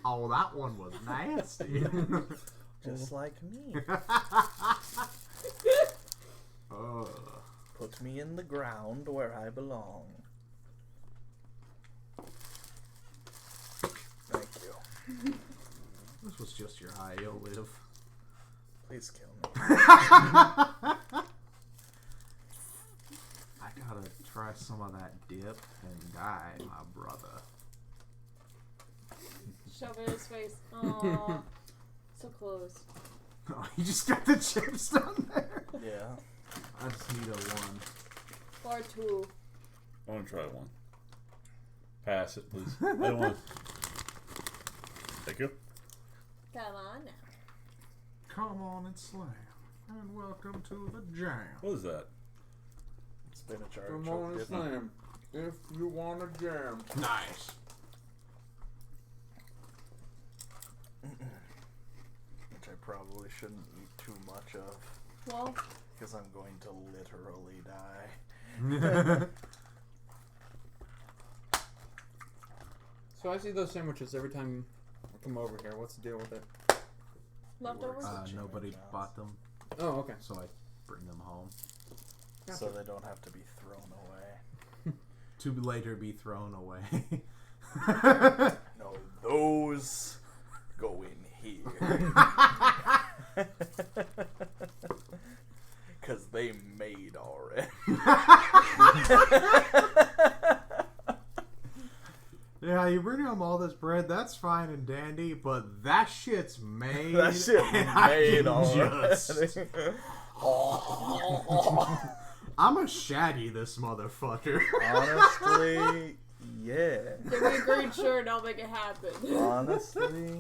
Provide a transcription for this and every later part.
Oh, that one was nasty. Just like me. Put me in the ground where I belong. Thank you. This was just your high. You'll live. Please kill me. I gotta try some of that dip and die, my brother. Shove it in his face. Aww. So close. Oh, you just got the chips down there? Yeah. I just need a 1. Or 2. I want to try one. Pass it, please. I don't want to. Thank you. Come on now. Come on and slam. And welcome to the jam. What is that? Spinach Come on and slam. If you want a jam. Nice. Which I probably shouldn't eat too much of. Well, because I'm going to literally die. So I see those sandwiches every time I come over here. What's the deal with it? leftovers? Nobody bought them, Oh, okay. so I bring them home. So they don't have to be thrown away. To later be thrown away. No, those go in here. Because they made already. Yeah, you bring home all this bread, that's fine and dandy, but that shit's made. That shit made already. Just... I'm a shaggy this motherfucker. Honestly, yeah. Give me a green shirt, I'll make it happen. Honestly,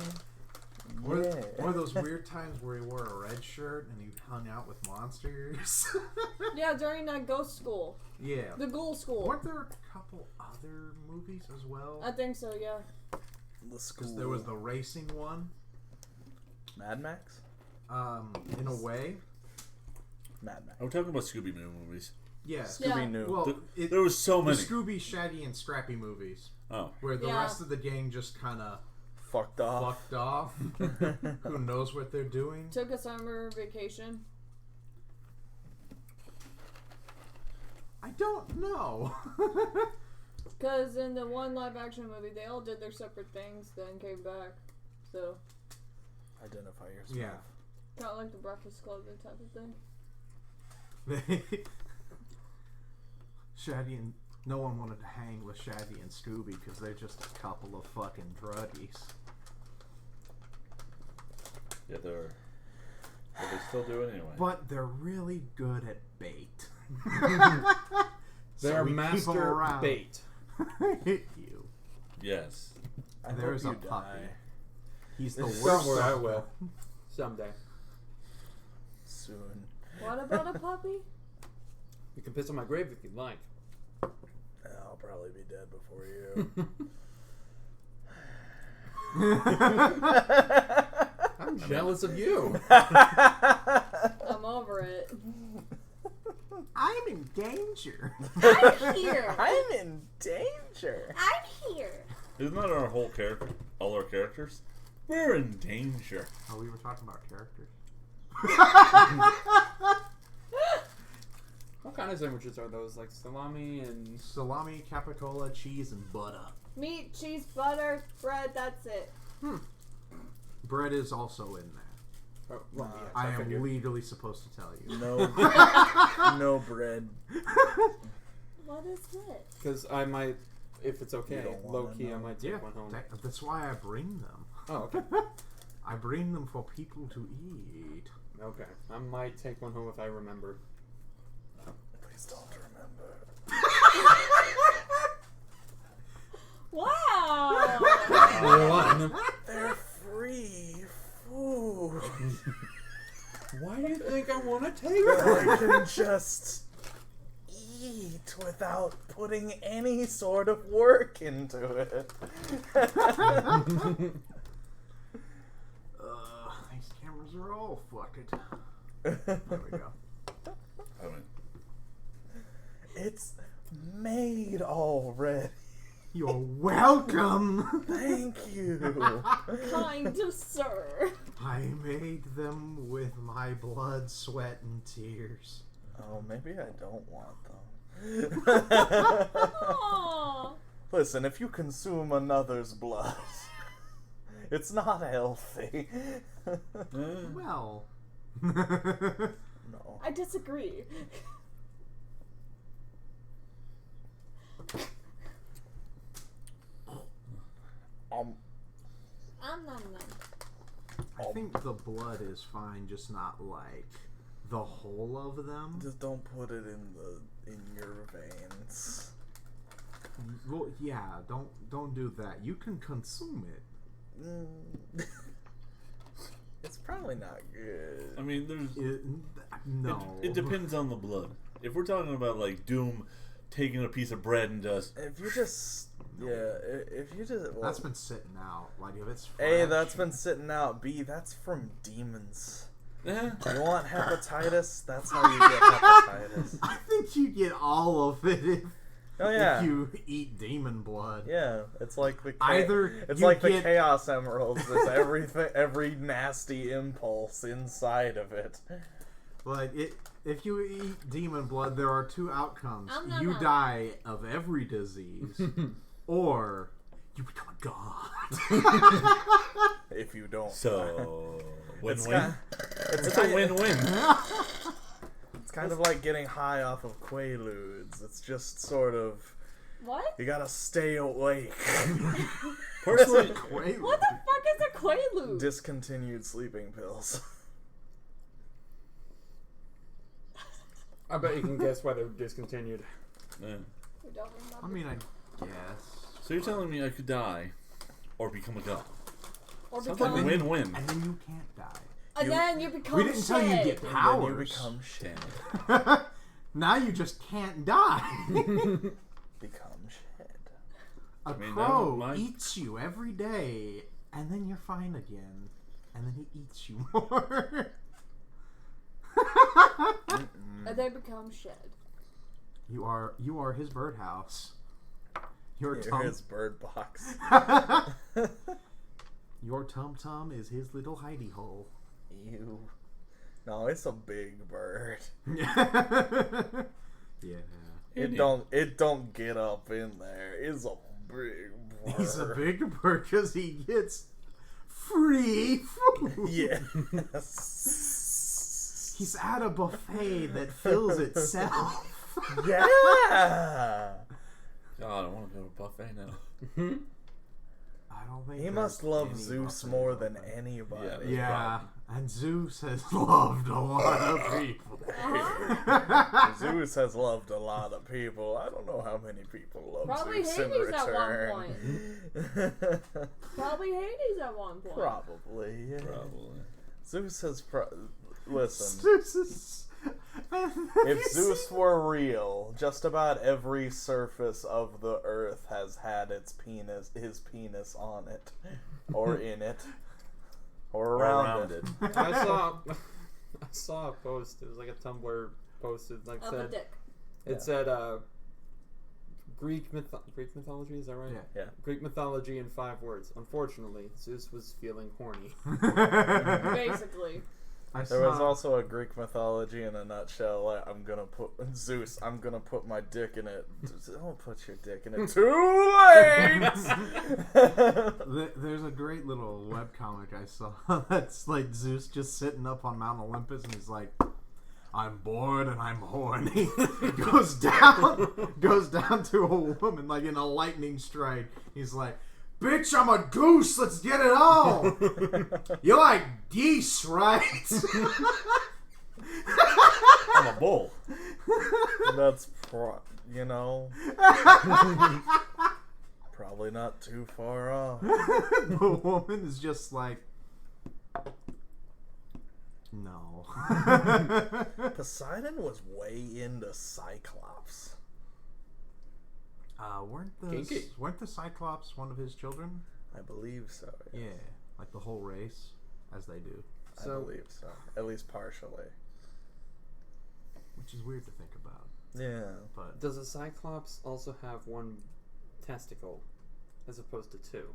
One yeah. of those weird times where he wore a red shirt and he hung out with monsters. Yeah, during that ghost school. Yeah. The ghoul school. Weren't there a couple other movies as well? I think so, yeah. The school. Because there was the racing one. Mad Max? In a way. Mad Max. Are we talking about Scooby-Doo movies? Yeah. Scooby-Doo. Well, There was so the many. Scooby, Shaggy, and Scrappy movies. Oh. Where the Yeah. rest of the gang just kind of Fucked off. fucked off. Who knows what they're doing? Took a summer vacation. I don't know. Because in the one live action movie, they all did their separate things, then came back. So, Identify yourself. Yeah. kind of like the Breakfast Club type of thing. Shaggy and no one wanted to hang with Shaggy and Scooby because they're just a couple of fucking druggies. Yeah, they're... But they still do it anyway. But they're really good at bait. They're we keep 'em master around. bait. You. Yes. I There's a hope you puppy. die He's the worst. Don't worry, I of will. them. Someday. soon. What about a puppy? You can piss on my grave if you'd like. I'll probably be dead before you. I'm jealous of you. I'm over it. I'm in danger. I'm here. I'm in danger. I'm here. Isn't that our whole character? All our characters? We're in danger. Oh, we were talking about characters. What kind of sandwiches are those? Like salami and... Salami, capicola, cheese, and butter. Meat, cheese, butter, bread, that's it. Bread is also in there. Oh, well, yes, I am figured. legally supposed to tell you. No, no bread. What is it? Because I might, if it's okay, don't wanna low key, I know. might take one home. That's why I bring them. Oh, okay. I bring them for people to eat. Okay. I might take one home if I remember. Please don't remember. Wow. One. They're free food. Why do you think I want to take I one? can just eat without putting any sort of work into it. These cameras are all fucked. There we go. I mean, It's made already. You're welcome. Thank you. Kind sir. I made them with my blood, sweat, and tears. Oh, maybe I don't want them. Aww. Listen, if you consume another's blood, it's not healthy. Well. No. I disagree. Nom. I think the blood is fine, just not like the whole of them. Just don't put it in your veins. Well, yeah, don't do that. You can consume it. It's probably not good. I mean, there's No. It depends on the blood. If we're talking about like Doom taking a piece of bread and just If you just, if you just, well, That's been sitting out. Like if it's A, fresh. that's been sitting out. B, that's from demons. eh, You want hepatitis? That's how you get hepatitis. I think you get all of it Oh yeah, if you eat demon blood. yeah. It's like the Either it's you like the get- chaos emeralds. There's everything, every nasty impulse inside of it. Like if you eat demon blood, there are two outcomes: No. you die of every disease, or you become a god. If you don't, so it's win-win. it's It's a win-win. It's kind of like getting high off of Quaaludes. It's just sort of, What? you gotta stay awake. Personally, Wait, What the fuck is a Quaalude? Discontinued sleeping pills. I bet you can guess why they're discontinued. eh. We don't remember. I mean, I guess. So you're telling me I could die, or become a god? Or Sounds become, like a win-win. And then you can't die. and then you become We didn't tell you shit. get And powers. then you become shit. Damn it. Now you just can't die. Become shit. A mean, crow that might- eats you every day, and then you're fine again, and then he eats you more. And they become shit. You are his birdhouse. Your Here tum is bird box. your tum tum is his little hidey hole. You. No, it's a big bird. Yeah. It don't get up in there. It's a big bird. He's a big bird because he gets free food. Yes. He's at a buffet that fills itself. Yeah. God, I want to go to a buffet now. I don't think He there's must love any Zeus buffet more out than there. anybody. Yeah, and Zeus has loved a lot of people. Zeus has loved a lot of people. I don't know how many people love Probably Zeus in Hades at one return. Probably Hades at one point. Probably. Yeah. Probably. Zeus has listen. Zeus is... If Zeus were real, just about every surface of the earth has had his penis on it, or in it, or around it. I saw a post. It was like a Tumblr post. It like Of a said dick. it said Greek mythology. Is that right? Yeah. Greek mythology in 5 words. Unfortunately, Zeus was feeling horny. Basically. There was also a Greek mythology in a nutshell. Like, I'm gonna put my dick in it. Don't put your dick in it. Too late. There's a great little webcomic I saw that's like Zeus just sitting up on Mount Olympus and he's like, I'm bored and I'm horny. goes down to a woman like in a lightning strike. He's like, bitch, I'm a goose. Let's get it on. You like geese, right? I'm a bull. That's probably not too far off. The woman is just like, no. Poseidon was way into Cyclops. Kinky. Weren't the Cyclops one of his children? I believe so. Yeah, like the whole race, as they do. I So- believe so. At least partially. which is weird to think about. Yeah. But Does a Cyclops also have one testicle as opposed to two?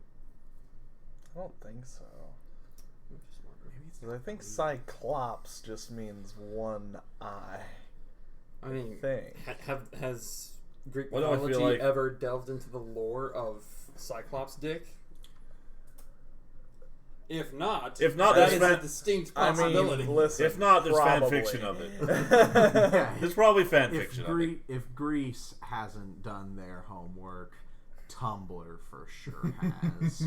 I don't think so. I'm just wondering. maybe it's 'Cause I think Cyclops just means one eye. I mean, Thing. has Greek Why do I feel mythology like- ever delved into the lore of Cyclops' dick? If not, If not, that there's is a fan- distinct I possibility. mean, listen. If not, there's fan probably. fiction of it. yeah, There's probably fan fiction of it. if Greece hasn't done their homework, Tumblr for sure has.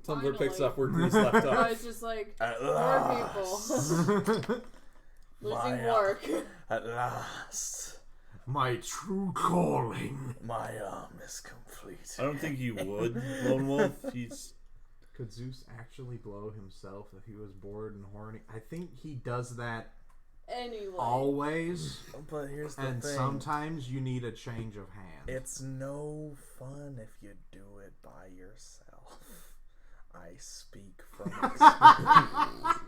Tumblr picks Finally. up where Greece left I off. was just like, At poor last. people losing My, work. At last. My true calling. My arm is complete. I don't think you would, Lone Wolf. He's Could Zeus actually blow himself if he was bored and horny? I think he does that Anyway. always, But here's the and thing. sometimes you need a change of hand. It's no fun if you do it by yourself. I speak from experience.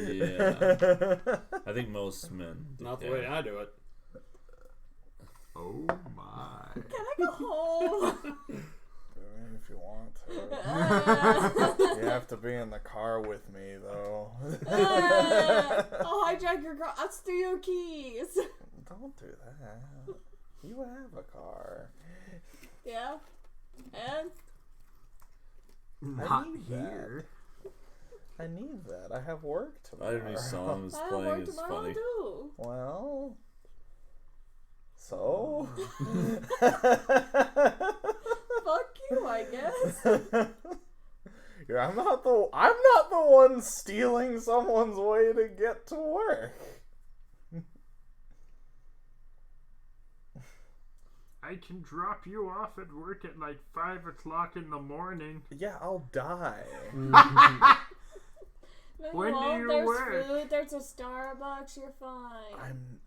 yeah. I think most men. do Not the that. way I do it. Oh my. Can I go home? If you want to. You have to be in the car with me, though. I'll hijack your car. I'll steal your keys. Don't do that. You have a car. Yeah. And Not need here. I need that. I have work I have tomorrow. new songs I have playing. work It's tomorrow funny. too. Well, so Fuck you, I guess. Yeah, I'm not the one stealing someone's way to get to work. I can drop you off at work at like 5 o'clock in the morning. Yeah, I'll die. No, When do you there's work? food, there's a Starbucks, you're fine.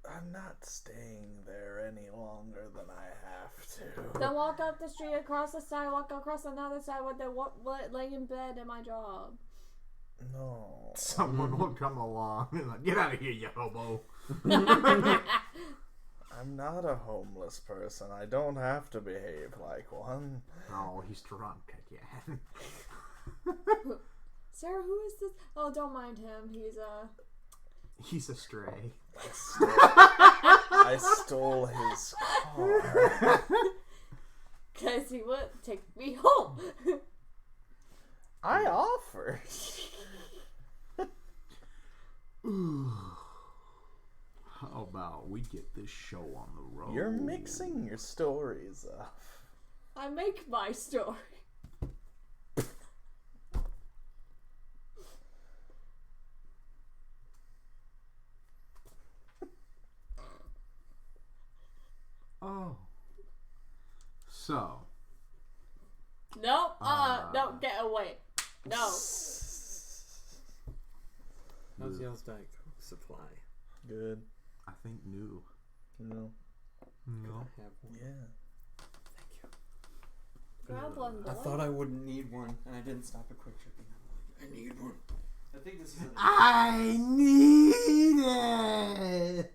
I'm not staying there any longer than I have to. Then walk up the street, across the sidewalk, across another side with the lay in bed at my job. No. Someone will come along and like, get out of here, you hobo. I'm not a homeless person. I don't have to behave like one. Oh, he's drunk again. Sarah, who is this? Oh, don't mind him. He's a stray. I stole his car. Cause he would take me home. I offered. How about we get this show on the road? You're mixing your stories up. I make my story. Oh. So. Nope. No, get away. No. How's y'all's Diet Coke supply? Good. I think new. No. No. I have one. Yeah. Thank you. Grab one, boy. I thought I wouldn't need one, and I didn't stop at Quick Trip. And I'm like, I need one. I think this is an I need it.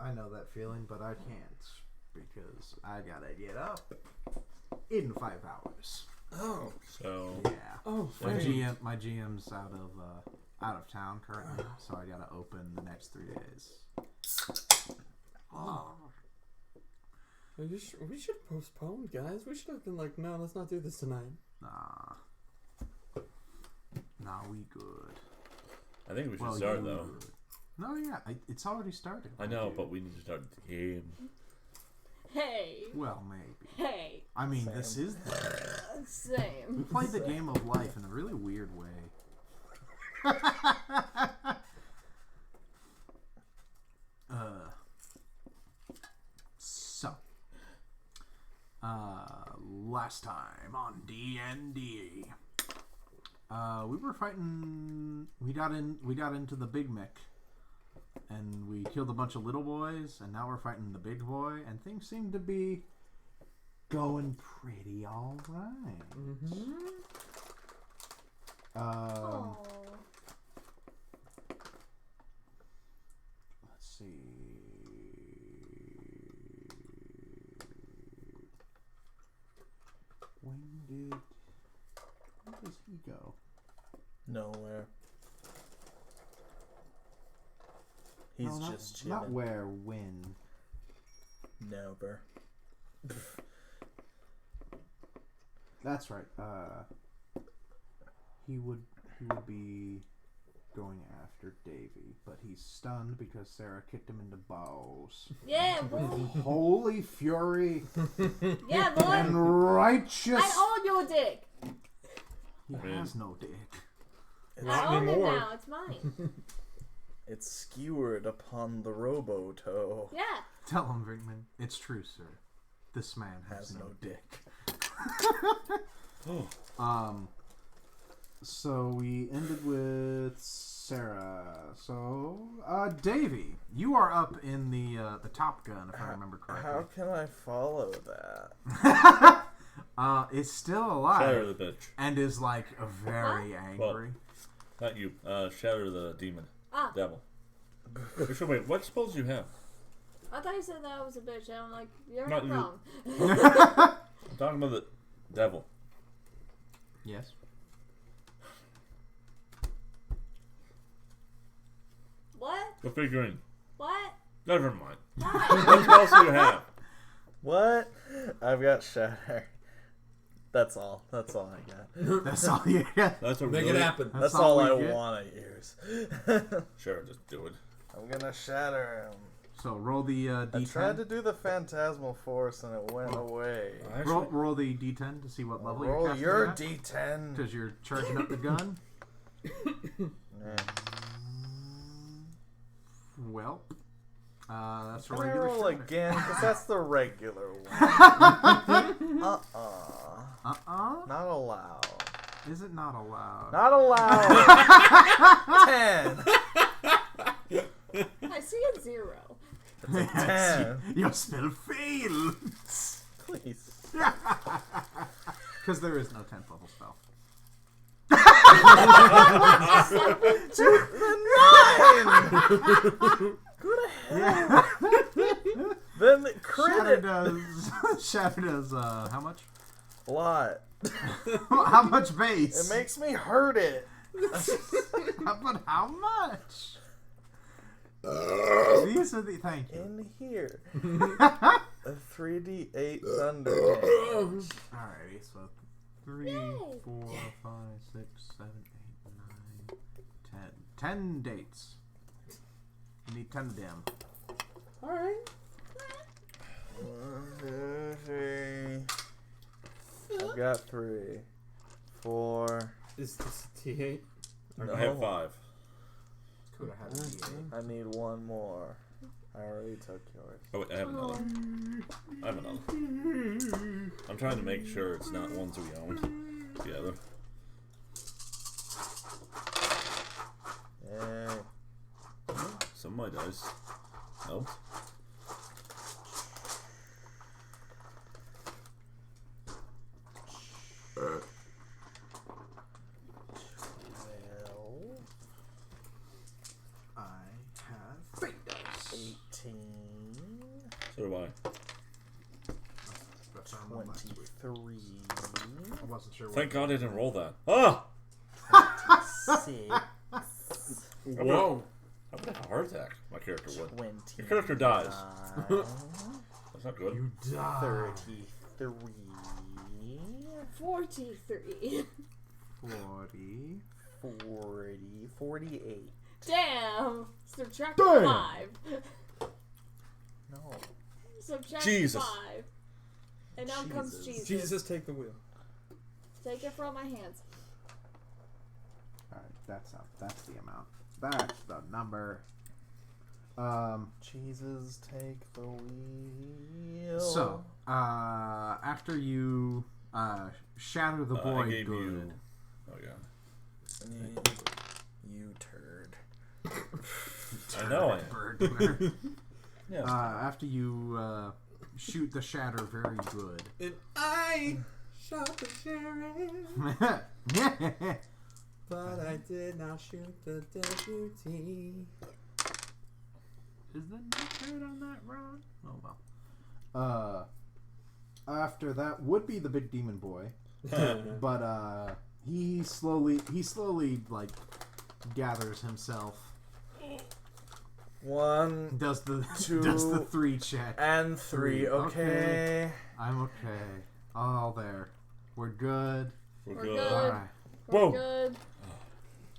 I know that feeling, but I can't because I gotta get up in 5 hours. Oh. So Yeah. Oh, My GM's out of town currently, so I gotta open the next 3 days. Oh. We should postpone, guys. We should have been like, no, let's not do this tonight. Nah, we good. I think we should Well, start you though. good. No, yeah, it's already started. I know, but we need to start the game. Hey. Well, maybe. Hey. I mean, Same. this is we Same. play the game of life in a really weird way. So, last time on D&D, we were fighting. We got into the Big Mick, and we killed a bunch of little boys, and now we're fighting the big boy, and things seem to be going pretty all right. Oh. go? Nowhere. He's No, just chilling. not where, when. Never. That's right. He would be going after Davy, but he's stunned because Sarah kicked him into balls. Yeah, boy. Holy fury Yeah, boy. and righteous. I own your dick. He has no dick. I own it anymore. now. It's mine. It's skewered upon the robo-toe. Yeah. Tell him, Brinkman. It's true, sir. This man has no dick. So we ended with Sarah. So, Davy, you are up in the Top Gun, if I remember correctly. How can I follow that? Is still Shatter alive the bitch. and is like very angry. Not you. Shatter the demon. Ah. Devil. Wait, what spells do you have? I thought you said that I was a bitch. And I'm like, you're Not not you. wrong. I'm talking about the devil. Yes. What? The figurine. What? Never mind. Why? What spells do you have? What? I've got shatter. That's all. That's all I got. That's all you get. That's what Make really, it happen. That's all I we get. want to use. Sure, just do it. I'm gonna shatter him. So roll the I D10. tried to do the Phantasmal Force and it went away. Roll the D10 to see what level Roll you're your casting D10. because you're charging up the gun. Yeah. Well, that's a Can I regular roll shatter. again? Because that's the regular one. Not allowed. Is it not allowed? Not allowed. 10. I see a 0. It's a 10. Your spell fails. Please. Because there is no 10th level spell. Good hell. Then the Shatter crit. does. Shatter does. How much? A lot. How much base? It makes me hurt it. But how much? These are the. Thank you. In here. A 3d8 thunder damage. Alrighty, so 3, Yay. 4, 5, 6, 7, 8, 9, 10. 10 dates. You need 10 of them. Alright. 1, 2, 3. I've got 3. 4. Is this a T8? I have 5. Could have had a D8. I need one more. I already took yours. Oh wait, I have another. I have another. I'm trying to make sure it's not ones we own together. Yay. Some of my dice. Nope. I have fake dice. 18. So do I. That's on my last week. 23. I wasn't sure. Thank God I didn't roll that. Ah! 6. Whoa. I would have a heart attack. My character would. 20. Your character dies. That's not good. You die. 33. 43. 40. 40. 48. Damn. Subtract Damn. 5. No. Subtract Jesus. 5. And now comes Jesus. Jesus, take the wheel. Take it from my hands. Alright, that's the amount. That's the number. Jesus, take the wheel. So, after you shatter the I boy gave good. you. Oh yeah. You turd. I know I am. Burglar. Yes. After you shoot the shatter very good. And I shot the sheriff, but I did not shoot the deputy. Is the note on that wrong? Oh well. After that would be the big demon boy, but he slowly like gathers himself. 1, Does the 2, does the 3 check. and 3. Okay. I'm okay. All there. We're good. We're We're good. good. All right. We're Whoa. good.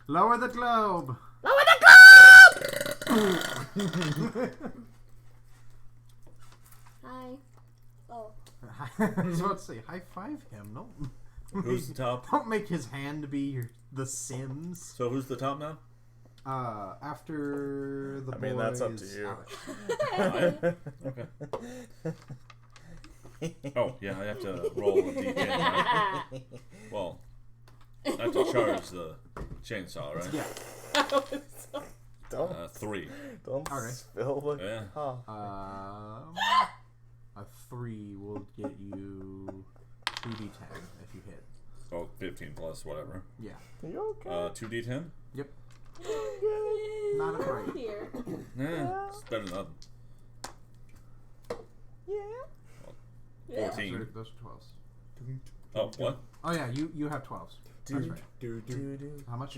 Lower the globe. Hi. Oh. I was about to say high five him. No. Who's the top? Don't make his hand be the Sims. So who's the top now? After the I mean, that's up to boys- you. Okay. Oh, yeah, I have to roll a d10, right? Well, I have to charge the chainsaw, right? Yeah. Don't 3. don't Okay. spill the Yeah. coffee. A 3 will get you 2d10 if you hit. Oh, 15 plus whatever. Yeah. You okay? 2d10? Yep. Not a great. Here. Nah, it's better than nothing. Yeah. 14. Those are 12s. Oh, what? Oh yeah, you have 12s. That's right. How much?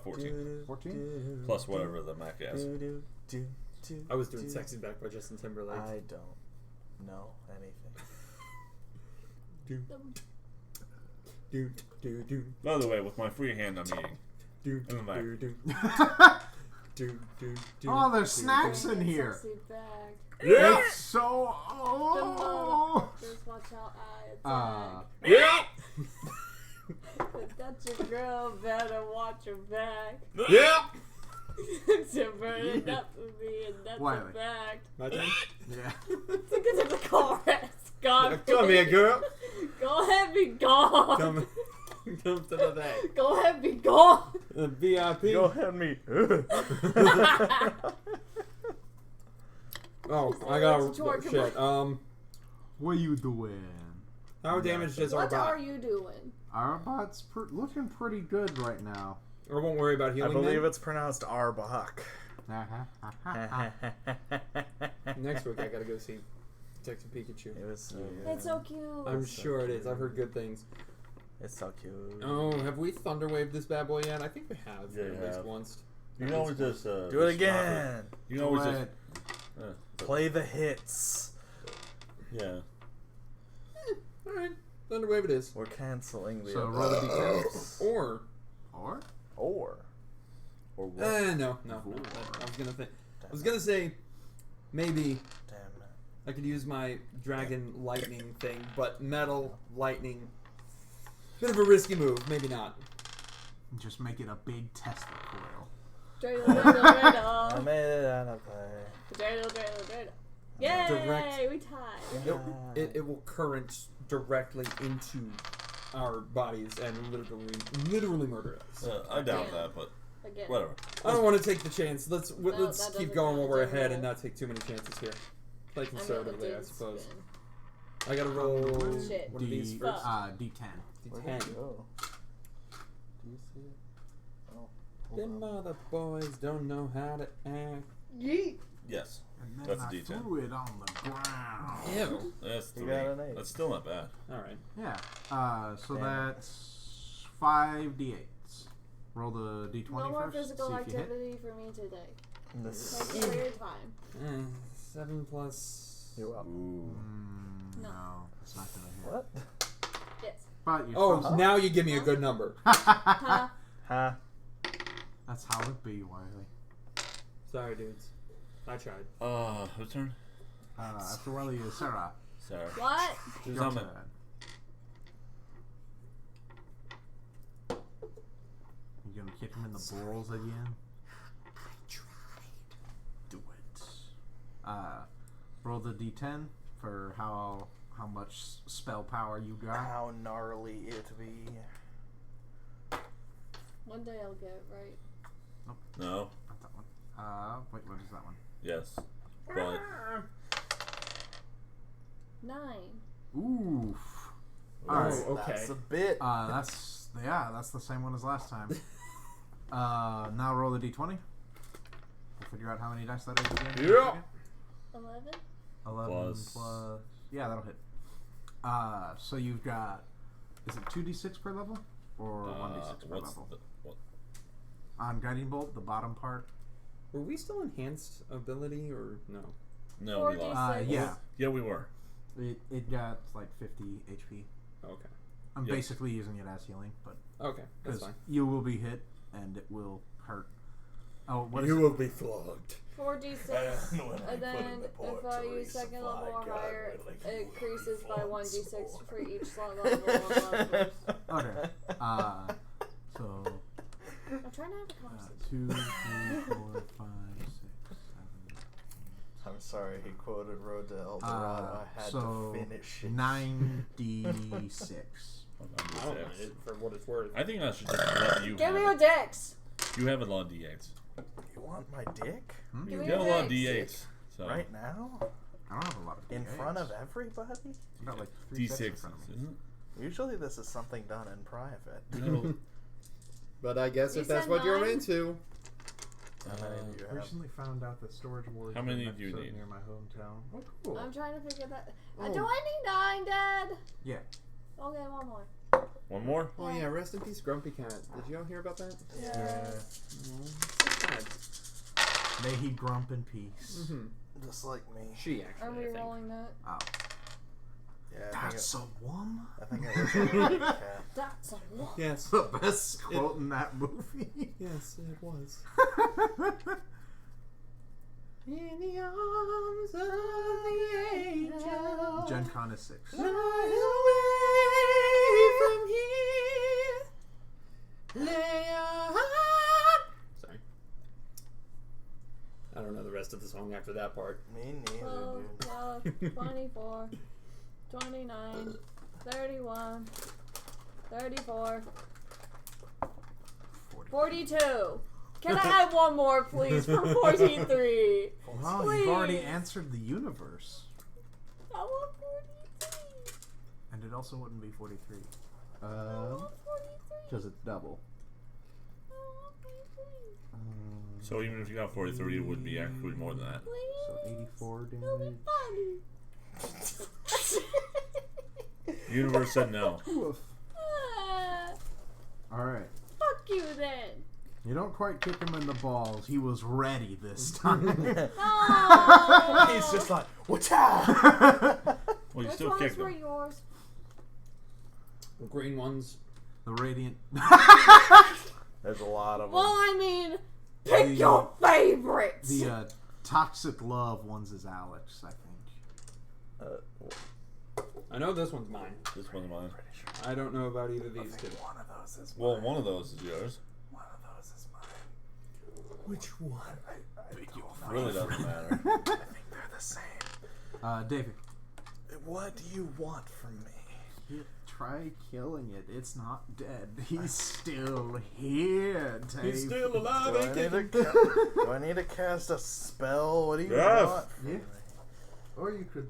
14. 14? Plus whatever the Mac has. I was doing "Sexy Back" by Justin Timberlake. I don't know anything. By the way, with my free hand, I'm eating. In the back. Oh, there's snacks in here. Sexy bag. It's so. Oh. Just watch out, I attack. Yeah. If that's your girl, better watch her back. Yeah. To burn it up for me, and that's Wiley. a fact. My turn. Yeah. Because of the car rest. God. Come here, girl. Go ahead, be gone. Come to the back. Go ahead, be gone. The VIP. Go ahead, me. Oh, I It's got George. shit. What you doing? How damaged is our What bot? are you doing? Our bot's looking pretty good right now. Or won't worry about I healing. believe then? it's pronounced Arbach. Next week I gotta go see Detective Pikachu. It was. It's so cute. I'm sure it is. I've heard good things. It's so cute. Oh, have we thunderwaved this bad boy yet? I think we have. Yeah, at you least have. once. You can always just Do it again. You can always just Play the hits. yeah. Alright, thunderwave it is. We're canceling the. So roll the d10. Or Or. Or what? no. I was gonna say maybe Damn it. I could use my dragon lightning thing, but metal lightning. Bit of a risky move, maybe not. Just make it a big Tesla coil. Dreidel, dreidel, dreidel. I made it out of play. Dreidel, dreidel, dreidel. Yay! Direct- We tied. It will current directly into our bodies and literally murder us. I doubt that, but Again. whatever. I don't want to take the chance. Let's that keep doesn't going while count. we're It's ahead a and roll. not take too many chances here. Play I mean, conservatively, it I did suppose. spin. I gotta roll Shit. one of these first. D10. Where'd D10. it go? Do you see it? Oh. Them other boys don't know how to act. Yeet. Yes. And then That's a I D10. threw it on the ground. Ew. That's You 3. got an 8. That's still not bad. Alright. Yeah. So Damn. that's 5d8s. Roll the d20 No more first. physical see if you hit. activity for me today. This Thank you for your time. 7 plus. You're welcome. Ooh. No, it's not gonna hit. What? Yes. But you're Oh, supposed now you give me a good number. Huh? Huh? That's how it be, Wiley. Sorry, dudes. I tried. Whose turn? After Wiley is Sarah. Sarah. What? She's Your on my. turn. You gonna kick him in the balls again? Do it. Roll the d10 for how much spell power you got. How gnarly it be. One day I'll get it right. No. Not that one. Wait, what is that one? Yes. But 9. Oof. Oh, Alright. okay. That's a bit. That's the same one as last time. Now roll the d20. We'll figure out how many dice that is again. Yeah. 11? 11 Plus- yeah, that'll hit. So you've got, is it 2d6 per level? or 1d6 per what's level. what? On Guiding Bolt, the bottom part. Were we still enhanced ability or no? No, we 4d6. lost. Yeah. Yeah, we were. It got like 50 HP. Okay. I'm Yep. basically using it as healing, but Okay, that's because fine. you will be hit and it will hurt. Oh, what is You it? will be flogged. 4d6. And when I And put in then the if I poetry use second supply level or guide, higher, like, it increases by once 1d6 more. for each slot level above first. Okay. So I'm trying to have a conversation. 2, 3, 4, 5, 6, 7. I'm sorry, he quoted Road to El Dorado. I had So to finish it. 9d6. I don't mind it for what it's worth. I think I should just let you Give have me your it. dicks! You have a lot of D8s. You want my dick? Give You me have a your lot of dicks! D8s. So Right now? I don't have a lot of In D8s. front of everybody? I've got like 3 sets in D6s, front of me. isn't Usually this is something done in private. it? No. But I guess You if that's said what you're 9? into. How many do you have? Recently found out that Storage Wars How many is an do you episode need? near my hometown. Oh, cool. I'm trying to figure that. Oh. Do I need 9, Dad? Yeah. Okay, one more. One more? Oh yeah, rest in peace, Grumpy Cat. Did you all hear about that? Yeah. Sad. May he grump in peace. Mm-hmm. Just like me. She Are actually. we I think. rolling that? Oh. Yeah, I think That's a woman? I think it was a white cat. That's a lot. Yes. The best quote in that movie. Yes, it was. In the arms of the angel. Gen Con is 6. Fly away from here. Lay your heart. Sorry. I don't know the rest of the song after that part. Me neither, 12, dude. 24, 29, 31, 34, 42. Can I have one more, please, for 43? Wow, Please. you've already answered the universe. I want 43. And it also wouldn't be 43. I want 43. Because it's double. I want 43. So even if you got 43, it would be actually more than that. Please. So 84 It'll be damage. funny. The universe said no. Woof. Ah, Alright. fuck you then. You don't quite kick him in the balls. He was ready this time. Oh. He's just like, what's up? Well, you Which still ones kicked were him. yours? The green ones. The Radiant. There's a lot of them. Well, I mean, pick The- your favorites. The Toxic Love one's is Alex, I think. I know this one's mine. This one's mine. I don't know about either of these two. One of those is Well, mine. one of those is yours. One of those is mine. Which one? I don't know. Really doesn't matter. I think they're the same. David. What do you want from me? Try killing it. It's not dead. He's still here, Dave. He's still alive. Do I need to cast a spell? What do you Yes. want from Yeah. me? Or you could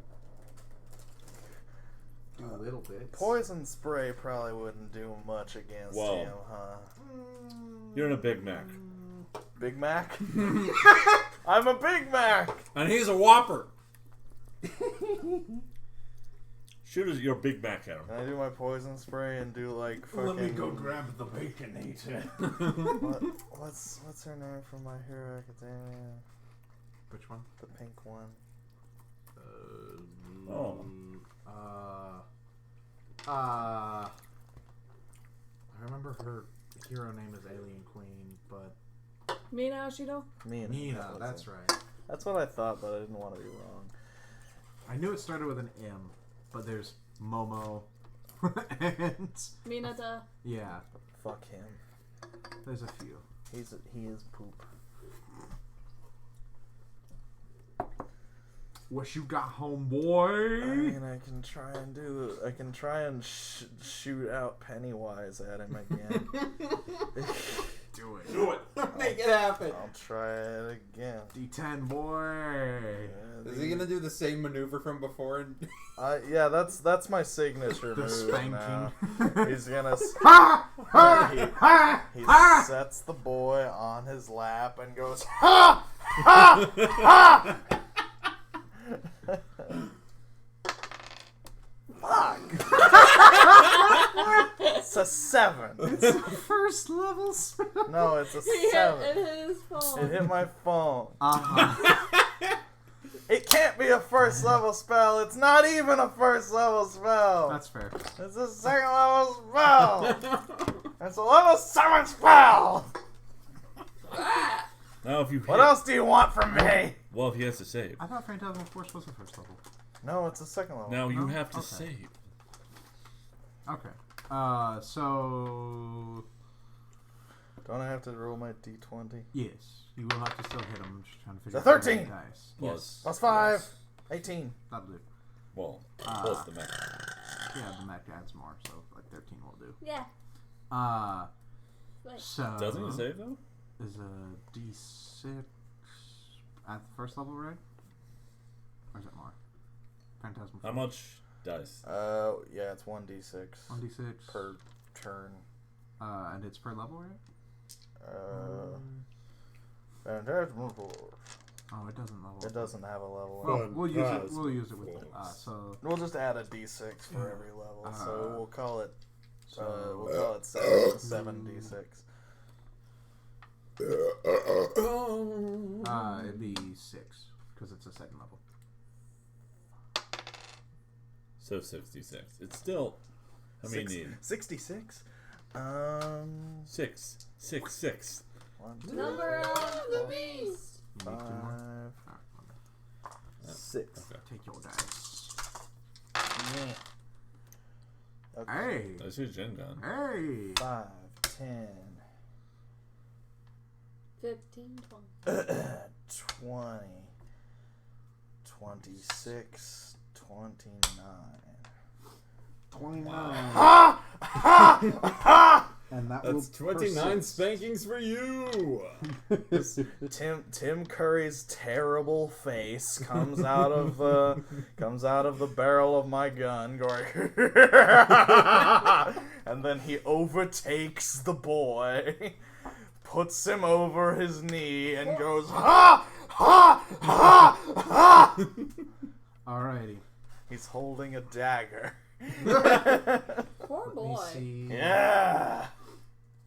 do little bits. Poison spray probably wouldn't do much against Whoa. him, huh? You're in a Big Mac. Big Mac? I'm a Big Mac! And he's a Whopper. Shoot us your Big Mac at him. Can I do my poison spray and do like fucking... Let me go grab the Baconator. What's her name from My Hero Academia? Which one? The pink one. Oh. I remember her hero name is Alien Queen, but Mina Ashido? Nina, that's right. That's what I thought, but I didn't want to be wrong. I knew it started with an M, but there's Momo, and Minata. yeah, Fuck him. there's a few. He is poop. What you got, I homeboy? mean, I can try and shoot out Pennywise at him again. Do it. Do it. Make it happen. I'll try it again. D10 boy. Is he gonna do the same maneuver from before? Yeah, that's my signature The move spanking. now. He's gonna. Ha! Ha! He- Ha! He Ha! sets the boy on his lap and goes, ha! Ha! Ha! Fuck! It's a 7. It's a first level spell. No, it's a It 7. hit his phone. It hit my phone. Uh-huh. It can't be a first level spell. It's not even a first level spell. That's fair. It's a second level spell. It's a level 7 spell. Now, if you What hit, else do you want from me? well, if he has to save. I thought Phantasmal Force was a first level. No, it's a second level. Now you No? have to Okay. save. Okay. So Don't I have to roll my d20? yes, you will have to still hit him. I'm just trying to figure It's a out how 13. many dice. Yes, Plus 5. 18. that'll do. Well, plus the mech. Yeah, the mech adds more, so like 13 will do. Yeah. Wait. So Doesn't it save though? is a D6 at the first level, right? Or is it more? Phantasmal. How much dice? Yeah, it's 1d6 1d6 per turn. and it's per level, right? Phantasmal Force. Oh, it doesn't level. It doesn't have a level. Well, up. we'll use it. We'll use it with so. We'll just add a d6 for every level. So we'll call it. So We'll call it 7d6. it'd be 6 because it's a second level. So 66. It's still. How many need? 66. 6. 6. 6. 1, 2, Number of the beast. You need 2 more. 5, 6. Okay. Take your dice. Okay. Hey, That's your gen gun. hey. 5, 10, 15, 20. 20, 26, 29. 29. And that That's will 29 persist. spankings for you. Tim Curry's terrible face comes out of the barrel of my gun, going, and then he overtakes the boy, puts him over his knee, and goes, ha ha ha ha. Alrighty. He's holding a dagger. Poor Let me boy. see. Yeah.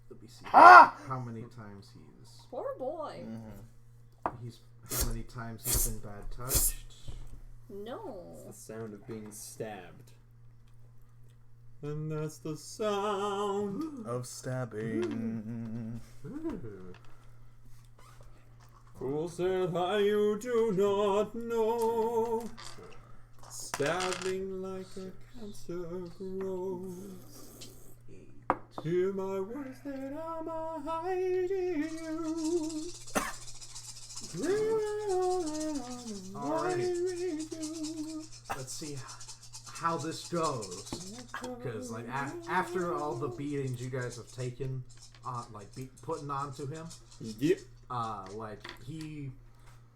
Let me see. Ha! How many times he's Poor boy. how many times he's been bad touched? No. The sound of being stabbed. And that's the sound. Of stabbing. Ooh. Fool said how you do not know. Stabbing like a cancer grows. Hear my words that I'm hiding you. Alrighty. Let's see how this goes. Because like after all the beatings you guys have taken, putting onto him, Yep. like he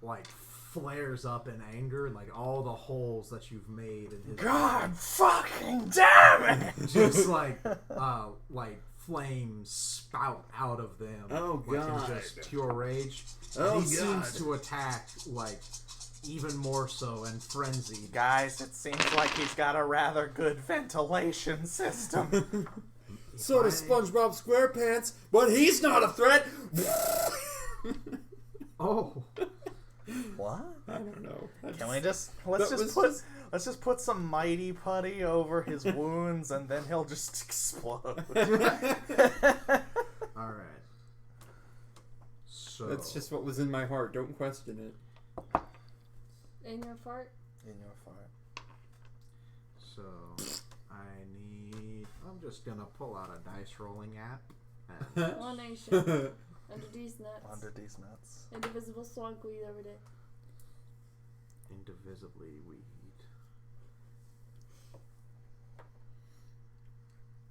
flares up in anger, and like all the holes that you've made in his God fucking damn it! just like flames spout out of them. Oh, like God. in just pure rage. Oh, and he God. seems to attack like even more so and frenzied. Guys, it seems like he's got a rather good ventilation system. So does SpongeBob SquarePants, but he's not a threat. Oh, What? I don't know. Can we just let's just put some mighty putty over his wounds and then he'll just explode. all right. So That's just what was in my heart. Don't question it. In your fart? In your fart. So I'm just gonna pull out a dice rolling app. And One nation. Under these nuts. Under these nuts. Indivisible swag weed every day. indivisibly weed.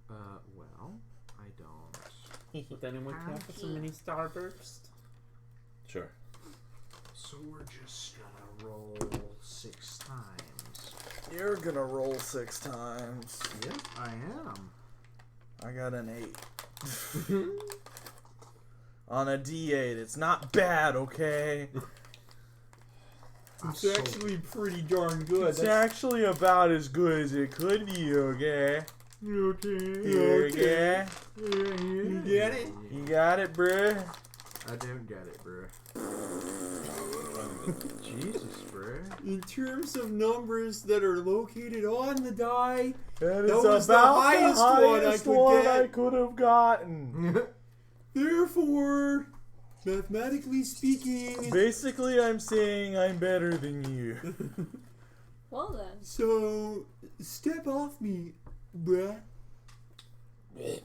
Well, I don't. Would anyone care for some mini starburst? Sure. So we're just gonna roll 6 times. You're gonna roll 6 times. Yep, I am. I got an 8. On a D8. It's not bad, okay? It's actually pretty darn good. It's actually about as good as it could be, okay? Okay. Yeah. You get it? You got it, bruh. I don't get it, bro. Jesus, bro. In terms of numbers that are located on the die, That was is the about highest the one I highest could one get. I could have gotten. therefore, mathematically speaking, Basically, I'm saying I'm better than you. Well then. so step off me, bruh. Let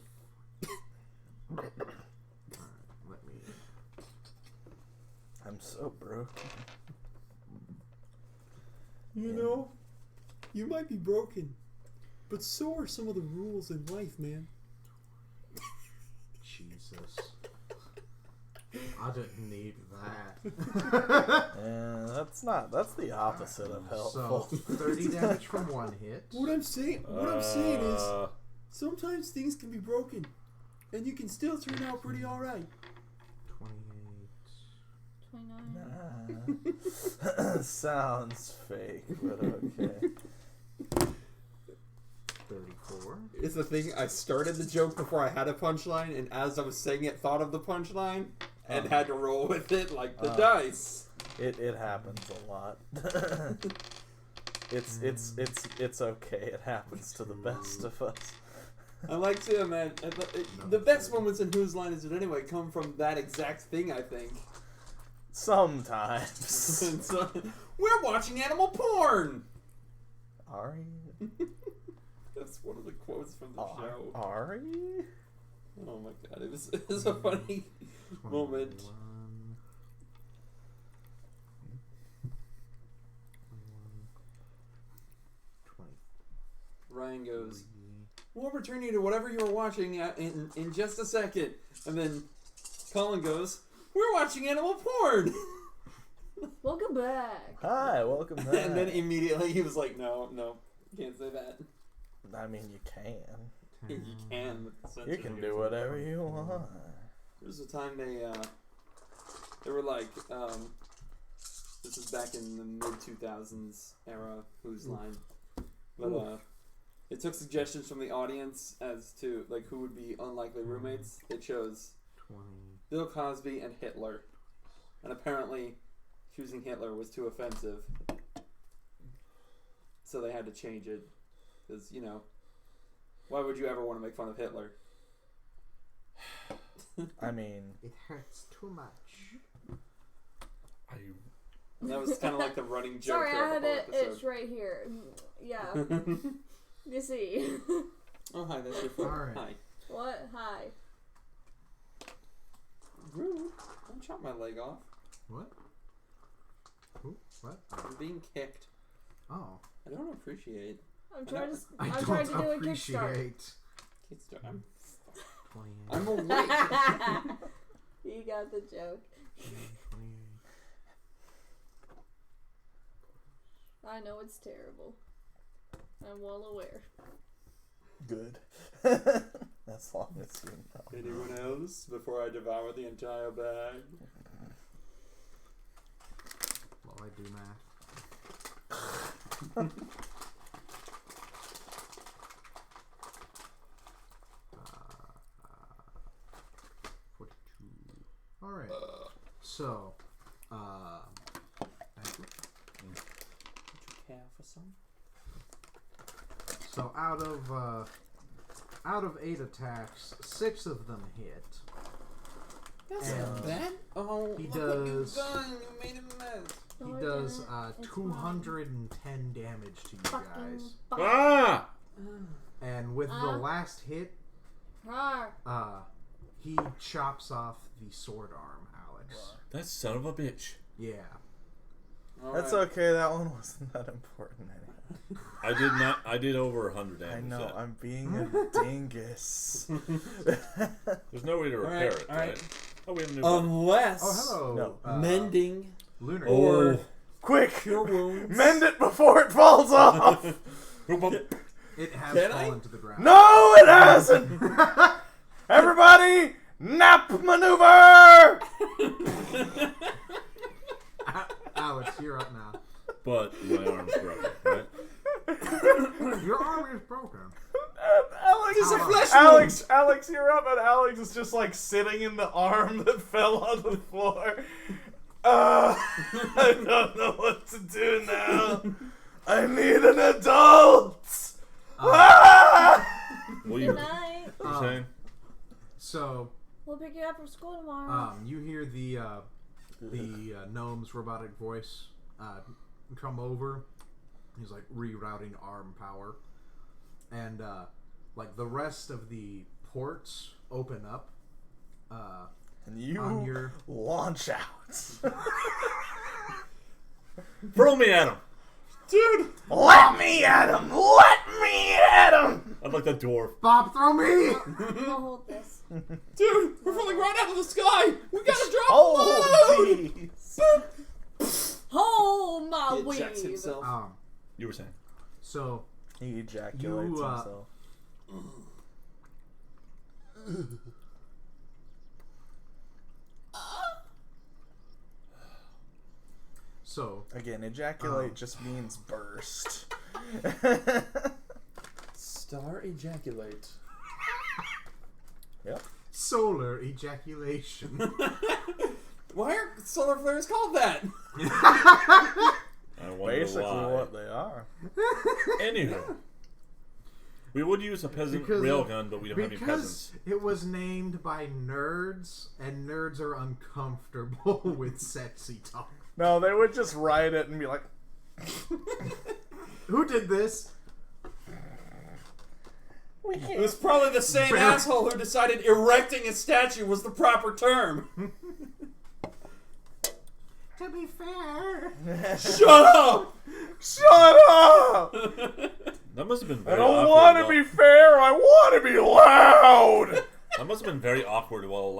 me. I'm so broke. You know, you might be broken, but so are some of the rules in life, man. Jesus. I didn't need that. Yeah, that's the opposite of helpful. So 30 damage from one hit. What I'm saying is, sometimes things can be broken, and you can still turn out pretty alright. 28. 29. Sounds fake, but okay. 34. It's the thing, I started the joke before I had a punchline, and as I was saying it, thought of the punchline, and had to roll with it like the dice. It happens a lot. It's okay. It happens to the best of us. I like to imagine, the best moments in Whose Line Is It Anyway come from that exact thing, I think. Sometimes. And so, we're watching animal porn! Are you? That's one of the quotes from the show. Are you? Oh my god, it was a funny moment. 21. Ryan goes, we'll return you to whatever you were watching in just a second. And then Colin goes, we're watching animal porn! Welcome back. Hi, welcome back. And then immediately he was like, no, can't say that. I mean, you can. You can with the You censorship. can do whatever you want. There was a time they were like, this is back in the mid-2000s era, Whose Line. But it took suggestions from the audience as to like who would be unlikely roommates. They chose 20. Bill Cosby and Hitler. And apparently choosing Hitler was too offensive. So they had to change it. Because, you know, why would you ever want to make fun of Hitler? I mean, It hurts too much. And that was kind of like the running joke. Sorry, I throughout had the whole it episode. itch right here. Yeah. You see. Oh, hi, that's your phone. Alright. Hi. What? Hi. Rude. Don't chop my leg off. What? Who? What? I'm being kicked. Oh. I don't appreciate. I'm trying to I I'm don't trying to do a kickstart. appreciate. Kickstart. 28. I'm awake. You got the joke. 28. I know it's terrible. I'm well aware. good. As long as you know. Anyone else before I devour the entire bag? While I do math. 42. Alright. So, thank you. Would you care for some? So out of 8 attacks, 6 of them hit. That's And not bad. Oh, he look what you've does- done. You made a mess. He Oh, does yeah, it's 210 damage to you guys. Ah! And with the last hit, he chops off the sword arm, Alex. That son of a bitch. Yeah. That's okay. That one wasn't that important anyway. I did over 100 damage. I know. That. I'm being a dingus. There's no way to repair it, all right. right? Oh, we have a new button. Unless Oh, hello. No. mending Lunar. or Quick! cure wounds. Mend it before it falls off! It has Can fallen I? to the ground. No, it hasn't! Everybody, nap maneuver! Alex, you're up now. But my arm's broken, right? Your arm is broken. is a How long? flesh wound. Alex, you're up, and Alex is just like sitting in the arm that fell on the floor. I don't know what to do now. I need an adult. What are you, Good night. you saying? So, We'll pick you up from school tomorrow. you hear the gnome's robotic voice come over. He's like rerouting arm power, and like the rest of the ports open up. And you On your- launch out. Throw me at him. Dude, let me at him. Let me at him. I'm like the dwarf. Bob, throw me! I'll hold this. Dude, we're falling right out of the sky. We gotta drop Oh, the load. jeez. Hold my He ejects weave. himself. You were saying. So He ejaculates You, himself. So, Again, ejaculate just means burst. Star ejaculate. Yep. solar ejaculation. Why are solar flares called that? I wonder Basically why. what they are. Anywho. We would use a peasant railgun, but we don't have any peasants. Because it was named by nerds, and nerds are uncomfortable with sexy talk. No, they would just write it and be like, Who did this? It was probably the same asshole who decided erecting a statue was the proper term. To be fair. Shut up! shut up! That must have been I very don't awkward. want to be fair, I want to be loud! That must have been very awkward while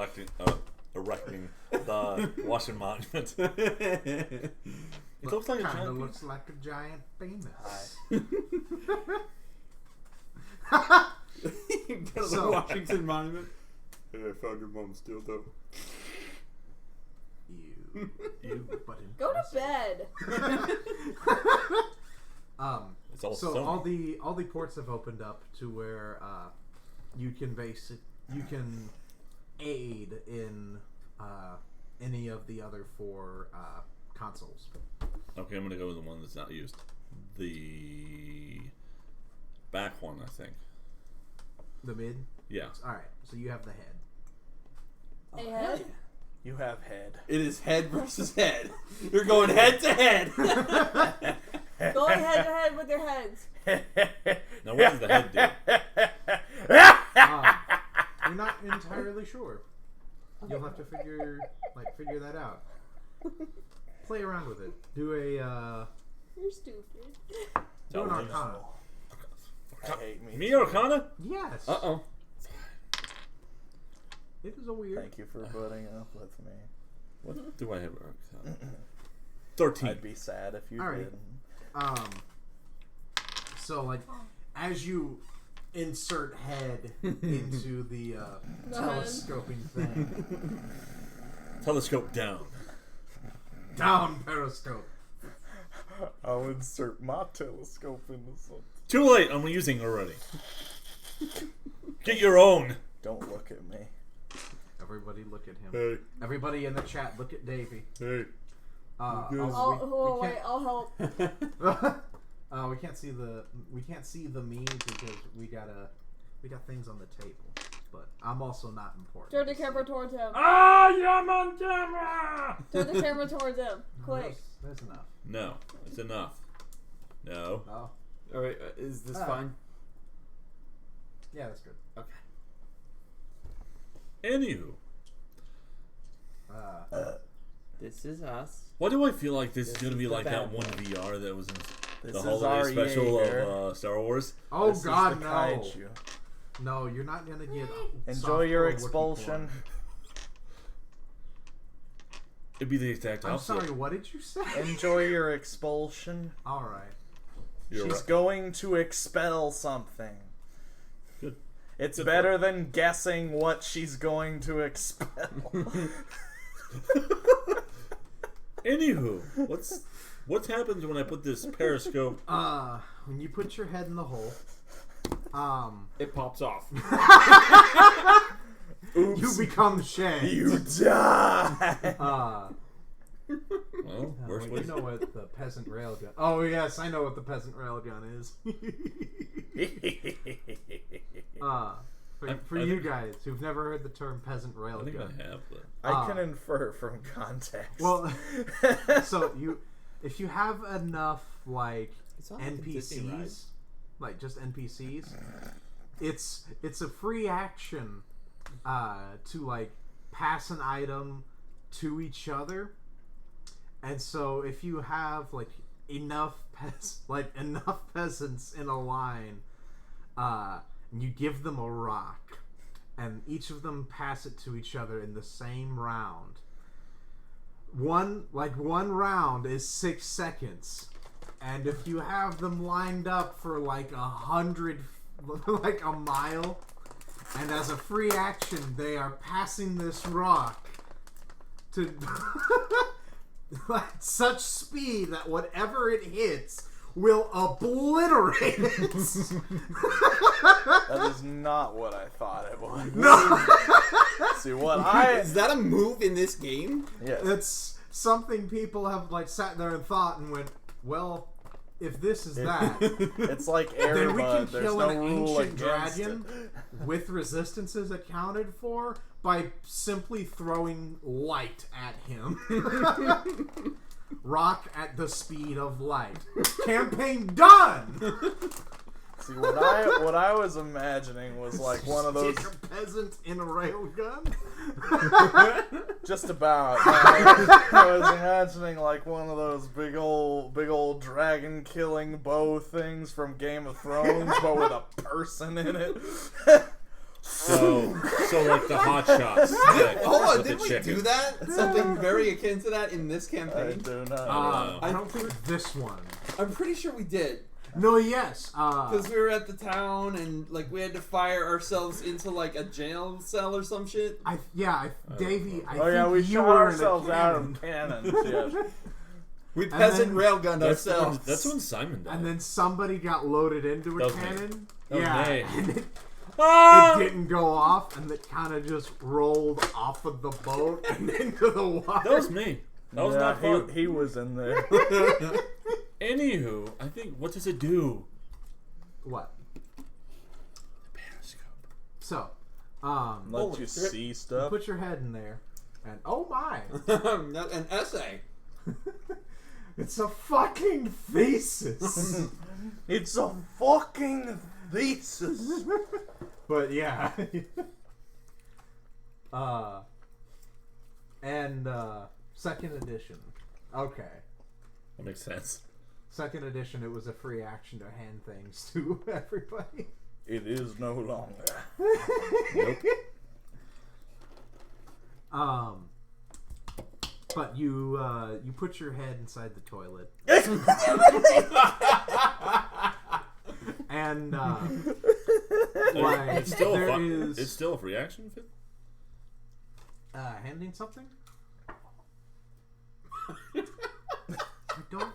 erecting the Washington Monument. It looks like a Kinda giant looks like a giant penis. Go to the Washington Monument. Hey, I found your mom's dildo. You button. Go to bed. It's all So Sony. all the ports have opened up to where you can aid in any of the other 4 consoles. Okay, I'm gonna go with the one that's not used. The back one, I think. The mid. Yeah. All right. So you have the head. Hey, Hell head. yeah. You have head. It is head versus head. You're going head to head. Go head to head with your heads. Now, what does the head do? You're not entirely sure. You'll have to figure that out. Play around with it. Do a You're stupid. do an arcana. I hate me. Me Arcana? Yes. Uh-oh. It is a weird. Thank you for putting up with me. What do I have Arcana? 13. I'd be sad if you All right. didn't. So like, as you insert head into the telescoping thing, Telescope down. down periscope. I'll insert my telescope into something. Too late. I'm using it already. Get your own. Don't look at me. Everybody look at him. Hey, Everybody in the chat, look at Davey. hey. Wait, I'll help. We can't see the me because we got things on the table. But I'm also not important. Turn the camera towards him. Ah, I'm on camera! Turn the camera towards him. Quick. That's enough. No. It's enough. No. Oh, Alright, is this Ah. fine? yeah, that's good. Okay. Anywho. This is us. Why do I feel like this is This going to is be the like that bad one one. VR that was in This the is holiday our special Jaeger. of Star Wars? Oh This is God, the no! kaiju. No, you're not gonna get. Enjoy your softcore Wookiee expulsion. porn. It'd be the exact I'm opposite. sorry. What did you say? Enjoy your expulsion. All right. You're She's right. going to expel something. Good. It's Good better than guessing what she's going to expel. Anywho, what happens when I put this periscope? When you put your head in the hole, It pops off. You become Shay. You die. Well, worst You way. know what the peasant railgun. Oh yes, I know what the peasant railgun is. For I you think- guys who've never heard the term peasant I think railgun. I have, but I can infer from context. Well, so if you have enough like It sounds like a Disney ride. NPCs, like just NPCs, it's a free action to like pass an item to each other. And so if you have like enough peasants in a line, you give them a rock, and each of them pass it to each other in the same round. One round is 6 seconds, and if you have them lined up for like 100, like a mile, and as a free action they are passing this rock to at such speed that whatever it hits will obliterate it. that is not what I thought it was. No, See what I? Is that a move in this game? Yes. it's something people have like sat there and thought and went, well, if this is that, It's like then we can Airbud. There's kill no an rule ancient against dragon it. with resistances accounted for by simply throwing light at him. Rock at the speed of light. Campaign done! See what I was imagining was like one of those. Stick a peasant in a railgun? Just about. I was imagining like one of those big old dragon killing bow things from Game of Thrones, but with a person in it. so like the hot shots. Hold on, with did the we chicken. do that? Something very akin to that in this I campaign? do not. I don't think this one. I'm pretty sure we did. No, yes. Because we were at the town and like we had to fire ourselves into like a jail cell or some shit. Davey, I Oh think yeah, we you shot were ourselves in a out cannon. of cannons. Yes. We And peasant then- railgunned That's ourselves. when Simon died. And then somebody got loaded into a That was me. cannon. That was Yeah, me. and it Ah! didn't go off, and it kind of just rolled off of the boat and into the water. That was me. That was not fun. He was in there. Anywho, I think, what does it do? What? Periscope. So, Let Holy you shit. see stuff. put your head in there, and oh my, An essay. it's a fucking thesis. It's a fucking thesis. But yeah. And second edition. Okay. That makes sense. Second edition, it was a free action to hand things to everybody. It is no longer. But you put your head inside the toilet. And like It's still a there fun. is It's still a free action fit. handing something. I don't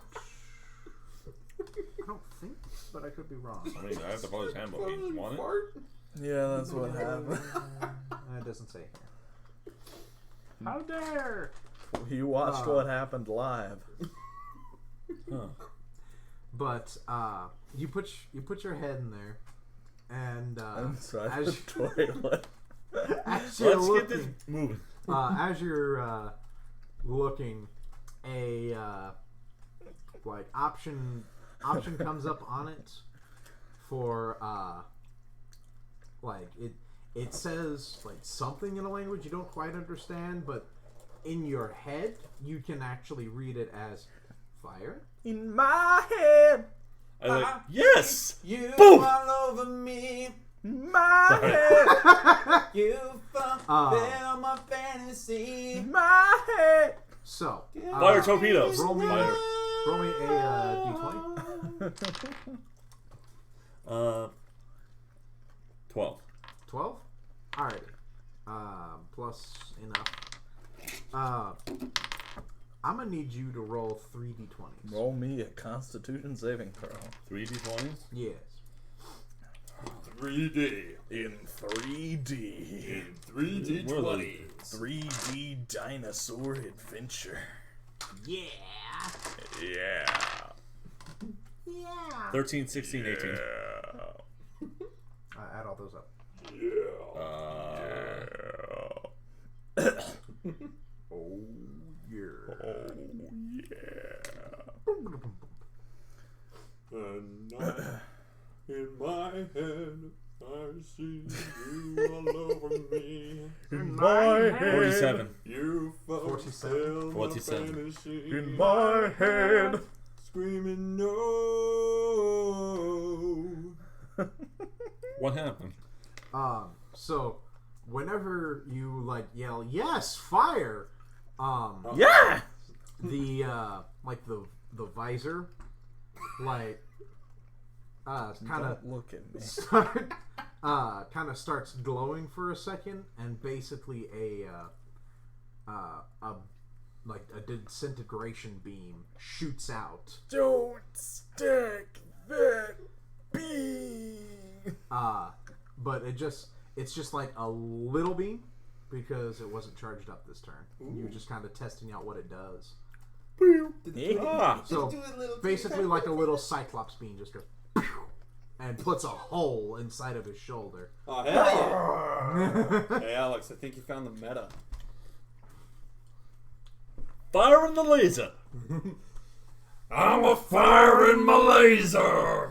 think, but I could be wrong. I mean, I have to follow his handbook. You want it? Yeah, that's what happened. It doesn't say here. How dare! You watched what happened live. Huh. But you put your head in there, and Inside as, the toilet. as you're Let's get this looking, moving. as you're looking, a like option comes up on it for like it says like something in a language you don't quite understand, but in your head you can actually read it as fire. In my head. I was like, yes! You Boom! all over me. My Sorry. head. You fulfill my fantasy. My head. So Fire torpedoes! roll me Fire. roll me a d20. 12. 12? Alrighty. Plus enough. I'm gonna need you to roll 3d20s. Roll me a Constitution saving throw. 3 d20s? Yes. Oh, they're 3D. In 3D. 3D We're 20. 3D dinosaur adventure. Yeah. Yeah. Yeah. 13, 16, 18. Add all those up. Oh yeah. And now, in my head, I see you all over me. In my head. 47. You 47. 47. In my head. Screaming no. What happened? So whenever you like yell yes fire, Yeah. the like the visor like kind of Look at me. start kind of starts glowing for a second, and basically a like a disintegration beam shoots out. Don't stick that beam. But it's just like a little beam because it wasn't charged up this turn. You're just kind of testing out what it does. Yeah. So basically, like a little Cyclops beam just goes pew, and puts a hole inside of his shoulder. Oh, hell yeah. Hey, Alex, I think you found the meta. Fire in the laser. I'm a firing my laser.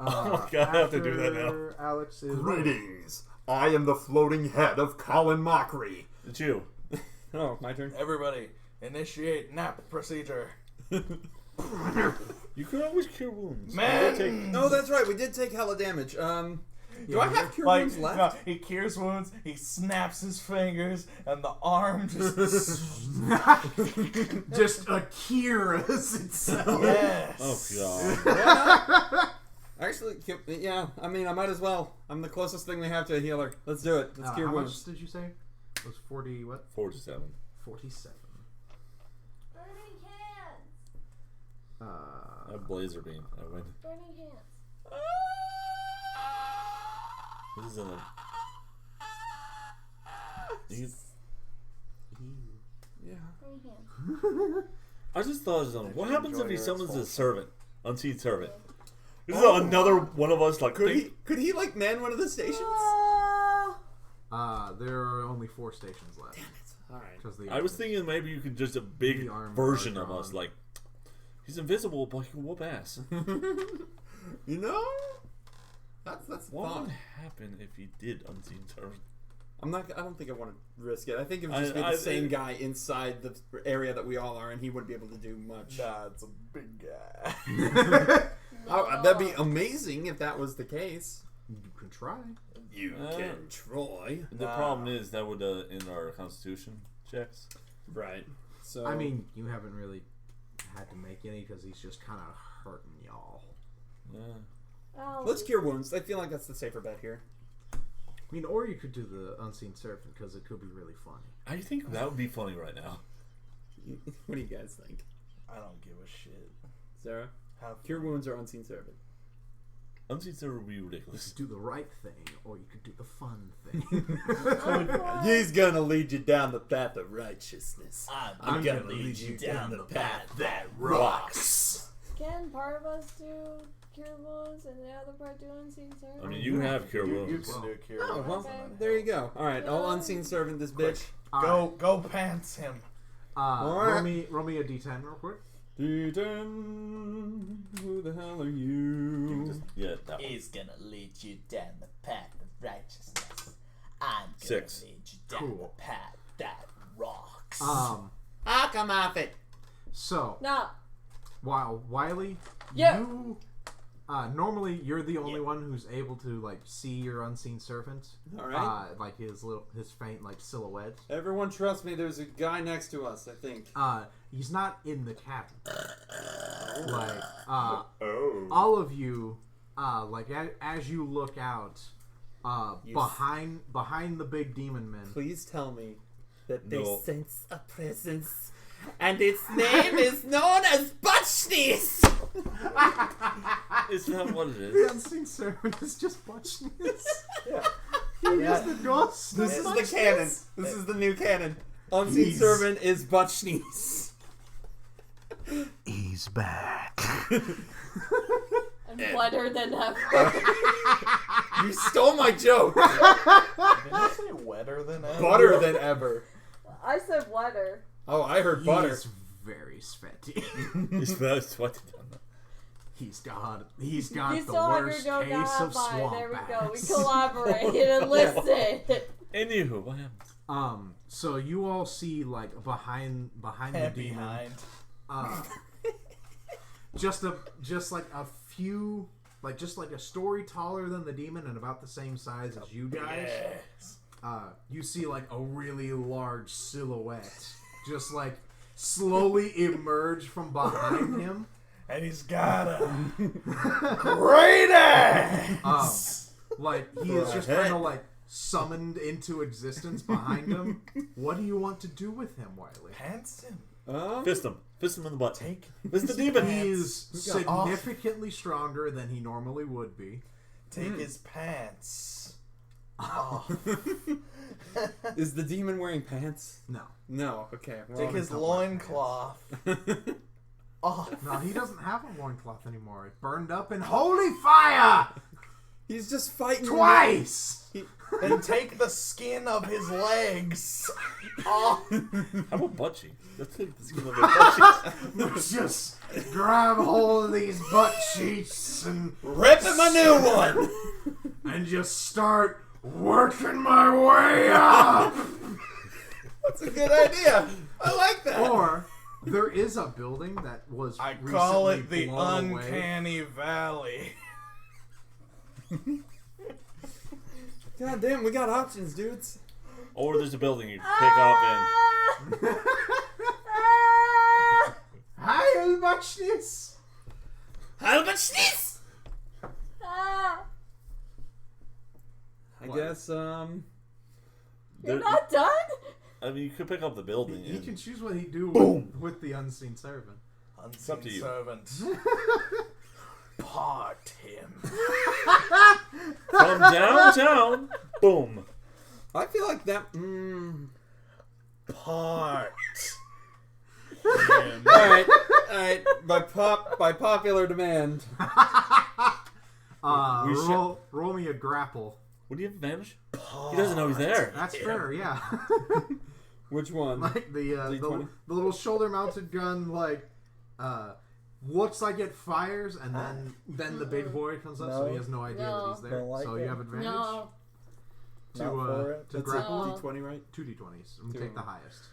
Oh my god, I have to do that now. After Alex is Greetings. I am the floating head of Colin Mockery. It's you. Oh, my turn. Everybody, initiate nap procedure. You can always cure wounds. Man. No, that's right. We did take hella damage. Do I have cure Like, wounds left? no, he cures wounds, he snaps his fingers, and the arm just... just Akira's itself. yes. Oh god. Yeah. Actually, yeah. I mean, I might as well. I'm the closest thing we have to a healer. Let's do it. Let's cure how wounds. much did you say? It was 40 what? 47. 47. Burning hands. I have blazer beam. I win. Burning hands. This is in a... You... Yeah. Burning hands. I just thought of something. What happens if he enjoy your summons a expulsion. servant? Unseen servant. This is another one of us like... Could he like man one of the stations? There are only 4 stations left. All right. 'Cause the I was thinking maybe you could just a big The arms version are of us. gone. Like, he's invisible, but he can whoop ass. You know, that's What fun. would happen if he did unseen servant? I don't think I want to risk it. I think it would just be I- the same guy inside the area that we all are, and he wouldn't be able to do much. Nah, it's a big guy. Oh, that'd be amazing if that was the case. You can try. You can try. The problem is that would end our constitution checks. Right. So I mean, you haven't really had to make any because he's just kind of hurting y'all. Yeah. Oh, let's cure wounds. I feel like that's the safer bet here. I mean, or you could do the Unseen Serpent because it could be really funny. I think that would be funny right now. What do you guys think, I don't give a shit. Sarah? Have Cure wounds or unseen servant? Unseen servant would be You ridiculous. could do the right thing, or you could do the fun thing. He's gonna lead you down the path of righteousness. I'm gonna lead you down the path that rocks. Can part of us do cure wounds and the other part do unseen servant? I mean, you have cure You wounds. can do cure Oh wounds. well, there you go. All right, I'll unseen servant this bitch. Go pants him. Roll me a d10 real quick. D10, who the hell are You you? just, yeah, that one. Is gonna lead you down the path of righteousness. I'm gonna 6. lead you down Cool. the path that rocks. I'll come off it. So No. while Wiley, Yeah. you normally you're the only one who's able to like see your Unseen Servant. All right. Like his faint like silhouette. Everyone trust me, there's a guy next to us, I think. He's not in the cabin. Like Oh. all of you, like as you look out, behind the big demon men. Please tell me that they No. sense a presence, and its name is known as Butchnies! Isn't that what it The is? unseen servant is just Butchneys. Yeah. He Yeah. is the ghost. This of is the Butchneys. canon. This is the new canon. Unseen He's- servant is Butchneys. He's back. And wetter than ever. You stole my joke. Did you say wetter than ever? Butter than ever. I said wetter. Oh, I heard butter. He's very sweaty. It's very sweaty down there. He's got He's the still hungry, worst go case of fine. swamp There we go. We ass. collaborated and listened. Anywho, what happened? So you all see like behind the And demon, behind. just like a few, like just like a story taller than the demon and about the same size as you guys. Yes. You see like a really large silhouette, just like slowly emerge from behind him. And he's got a great ass. Like he is just kind of like summoned into existence behind him. What do you want to do with him, Wiley? Pants him. Fist him in the butt. Take Fist the demon. He is got off. significantly stronger than he normally would be. Take his pants off. Is the demon wearing pants? No. No. Okay. Well, Take his don't loincloth off. No, he doesn't have a loincloth anymore. It burned up in holy fire! He's just fighting Twice! Then take the skin of his legs off. How about butt cheeks? Let's take the skin of their butt cheeks. Let's just grab hold of these butt cheeks and Rip him a new one. and just start working my way up! That's a good idea. I like that. Or there is a building that was I recently call it the blown away. Uncanny Valley. God damn, we got options, dudes. Or there's a building you can pick up and Heil Butchneys! How about this? Ah, I What? guess you're there- not done? I mean, you could pick up the building. He and- can choose what he do with the unseen servant. Unseen up to you. servant. Part him. From downtown, boom. I feel like that. Part him. All right. By popular demand. We should- Roll me a grapple. Would he have advantage? He doesn't know he's there. That's fair, yeah. Which one? Like the D20? little shoulder mounted gun, like looks like it fires, and then the big boy comes up, so he No. has no idea No. that he's there. Don't like so it. you have advantage No. to Not for it. to That's grapple. No. a D20, right? 2 d20s. I'm gonna take the highest.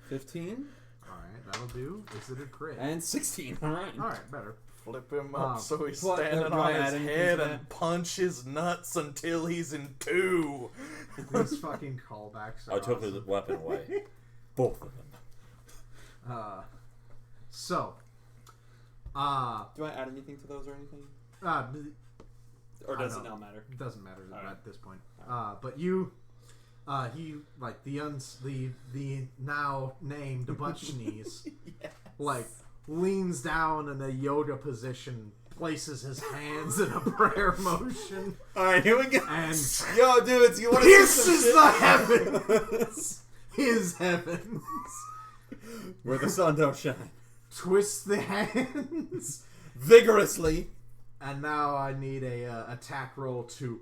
15 All right, that'll do. Is it a crit? and 16. All right. All right, better. Flip him up so he's What- standing do I on add his anything head to and that? punch his nuts until he's in two. These fucking callbacks. Are I took awesome. his weapon away. Both of them. So, Do I add anything to those or anything? Or I does don't it know. not matter? It doesn't matter All right. at this point. But you, he like the now named Butchneys, like leans down in a yoga position, places his hands in a prayer motion, All right, here we go. and Yo, dudes, you want to this is the heavens, his heavens. where the sun don't shine? Twist the hands, Vigorously. and now I need a attack roll to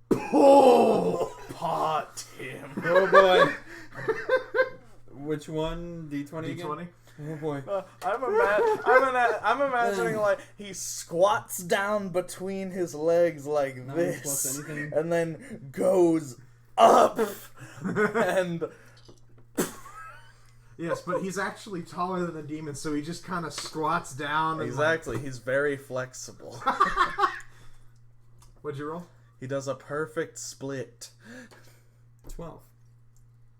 pull. Pot him. Oh boy. Which one? D20 again? D20. Oh boy. I'm imagining like he squats down between his legs like 9 this, plus anything? and then goes up, and Yes, but he's actually taller than a demon, so he just kind of squats down. And exactly, he's very flexible. What'd you roll? He does a perfect split. 12.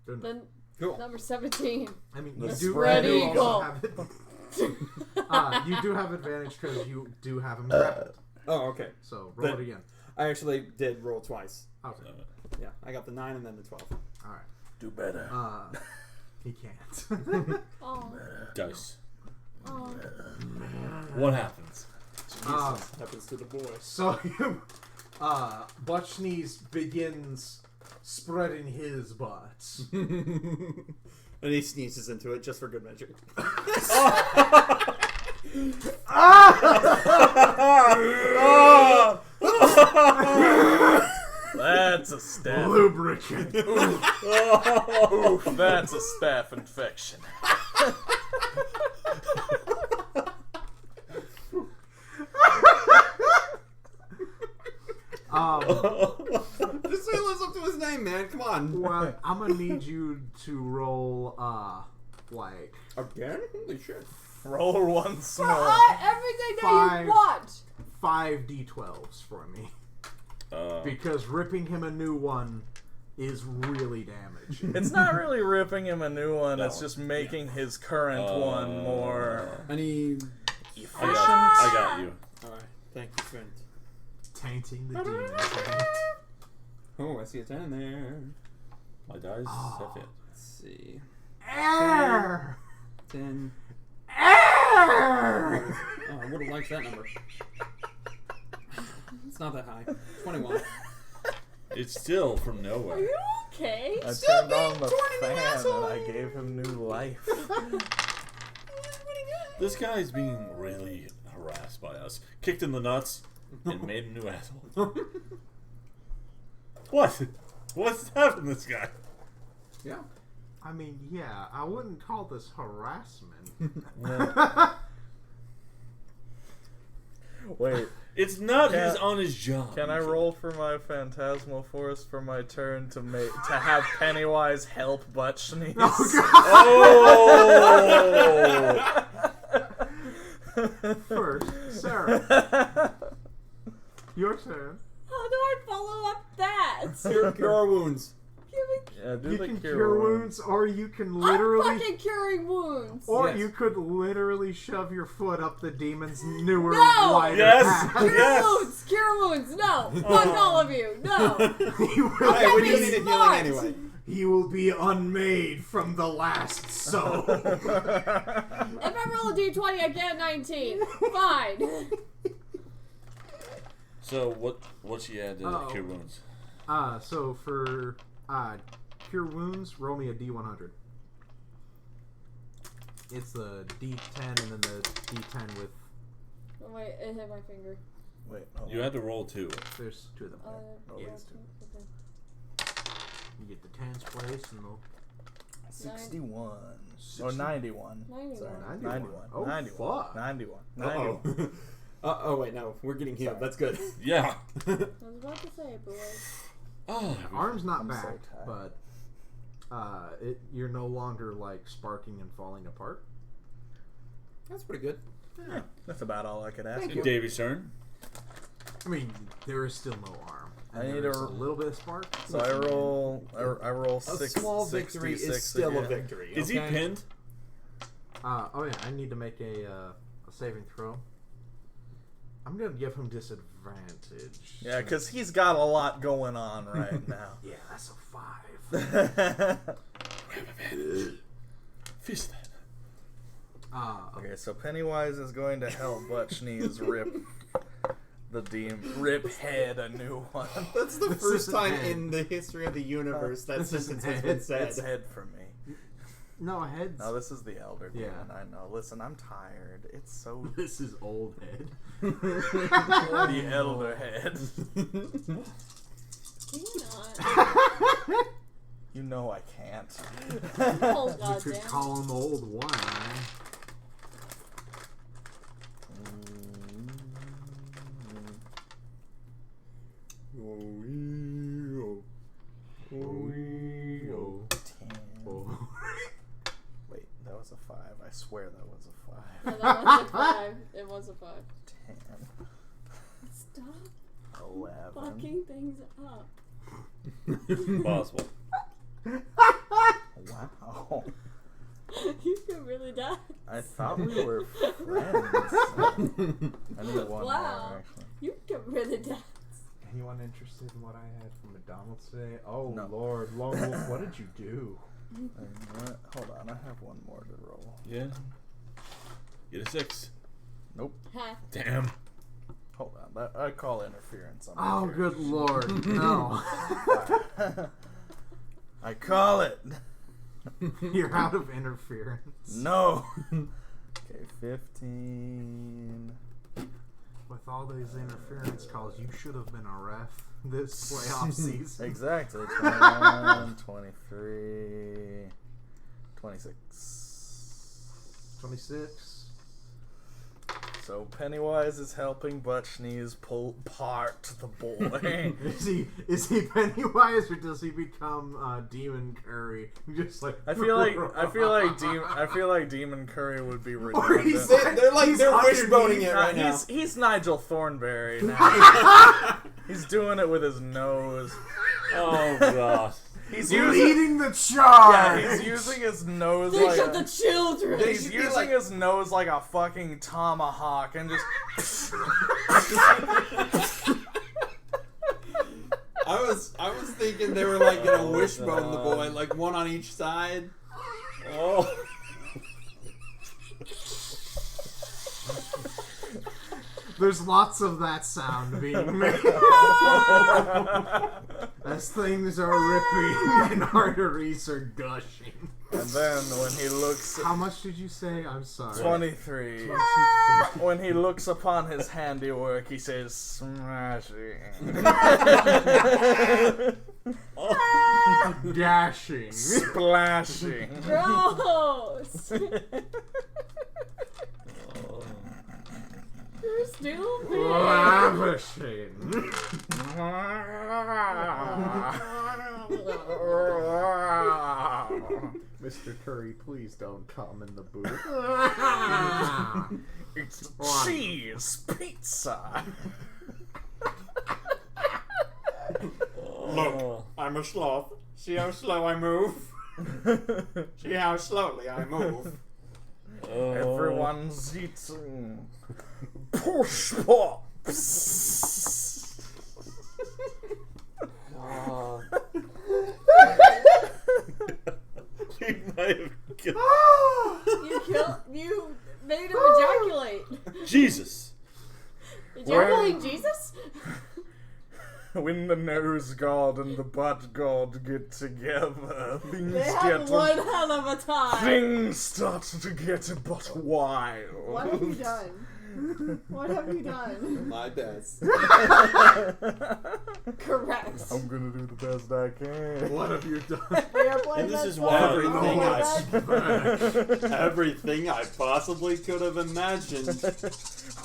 Good. Then Cool. number 17. I mean, The you do, spread you do eagle. also have it. You do have advantage because you do have him grappled. Oh, okay. So roll But- it again. I actually did roll twice. Okay. Yeah, I got the 9 and then the 12. All right. Do better. He can't. Oh. Dice. Oh. What happens? Happens to the boy. So, Butchneys begins spreading his butt. And he sneezes into it just for good measure. That's a staph. Lubricant. Oof, that's a staph infection. Just so he lives up to his name, man. Come on. Well, I'm gonna need you to roll, like... Again? Holy shit. Roll once For more. everything that Five. you want. 5 d12s for me. Because ripping him a new one is really damaging. It's not really ripping him a new one, No. it's just making his current one more Any... I got you. Alright. Thank you, friend. Tainting the demon. Oh, I see a 10 in there. My dice have hit. Let's see. Air! 10. Air! Oh, I would have liked that number. It's not that high. 21. It's still from Are nowhere. you okay? I Still turned on being the torn in the fan asshole. and I gave him new life. This guy's being really harassed by us. Kicked in the nuts and made a new asshole. What? What's happened to this guy? Yeah. I mean, yeah, I wouldn't call this harassment. Wait, It's not Can- his on his job. can I roll for my Phantasmal Force for my turn to have Pennywise help Butchneys? Oh! First, Sarah. Your turn. How do I follow up that? Cure our wounds. Yeah, do You the can cure cure wounds. wounds, or you can I'm literally... fucking curing wounds. Or Yes. you could literally shove your foot up the demon's newer, No! wider Yes! path. Cure Yes! wounds! Cure wounds! No! Fuck all of you! No! He will, Hey, we be do need a healing smart. anyway. he will be unmade from the last soul. If I roll a d20, I get a 19. Fine. So what's he add to Oh. cure wounds? So for cure wounds, roll me a d100. It's the d10 and then the d10 with... Oh, wait, it hit my finger. Wait, hold You on. had to roll 2. There's 2 of them. Oh, Yeah. it's two. You get the tens place and the... 61. Or 91. 91. Sorry, 91. 91. Oh, 91. fuck. 91. Uh-oh. 91. Oh, wait, no. We're getting healed. Sorry. That's good. Yeah. I was about to say, boys. Oh, Arm's not I'm so back, tired. but you're no longer like sparking and falling apart. That's pretty good. Yeah, that's about all I could ask Thank you. Davy's turn. I mean, there is still no arm. And I need there is a- a little bit of spark. So I roll A six, small victory 66 is still a again. victory. Is he okay? pinned? Oh yeah, I need to make a saving throw. I'm gonna give him disadvantage. Yeah, because he's got a lot going on right now. Yeah, that's a 5. Fist that. Okay, so Pennywise is going to help Butchneys rip head a new one. That's the This first isn't time head. in the history of the universe that This isn't sentence has head. been said. It's head for me. No, heads. No, this is the Elder Yeah. Demon. I know. Listen, I'm tired. It's so This is old head. the Elder Head. Can you not? You know I can't. Oh, You could goddamn. call him old wine. Wait, that was a 5. I swear that was a 5. No, that was a 5. It was a 5. 10, Stop 11. fucking things up. Possible. Wow. You could really die. I thought we were friends. I need one Wow. more, actually. You could really die. Anyone interested in what I had from McDonald's today? Oh No. Lord, Lone Wolf, what did you do? Hold on, I have one more to roll. Yeah. Get a 6. Nope. Huh. Damn. Hold on. I call interference on my Oh, character. good lord. No. I call it. You're out of interference. No. Okay, 15. With all these interference calls, you should have been a ref this playoff season. Exactly. 21, 23, 26. 26. So Pennywise is helping Butchknees pull apart the boy. Is he Pennywise or does he become Demon Curry? Just like I feel like Demon Curry would be Or he's redundant. They're underneath. wishboning it right now. He's Nigel Thornberry now. He's doing it with his nose. Oh god. He's using leading the charge. Yeah, he's using his nose Think like of the children. he's using his nose like a fucking tomahawk and just I was thinking they were like gonna wishbone the boy, like one on each side. Oh. There's lots of that sound being made. As things are ripping and arteries are gushing. and then when he looks How much did you say? I'm sorry. 23 when he looks upon his handiwork he says smashing. Gashing. Splashing. Gross. You're stupid. Lavishing. Mr. Curry, please don't come in the booth. It's cheese pizza. Look, I'm a sloth. See how slow I move? See how slowly I move? Everyone's eating push pops. You might have killed. You made him ejaculate. Jesus. Ejaculate Jesus? When the nose god and the butt god get together, things They have one hell of a time. things start to get but wild. What have you done? What have you done? My best. Correct. I'm gonna do the best I can. What have you done? We are playing And this that is song. why everything Oh, everything I possibly could have imagined.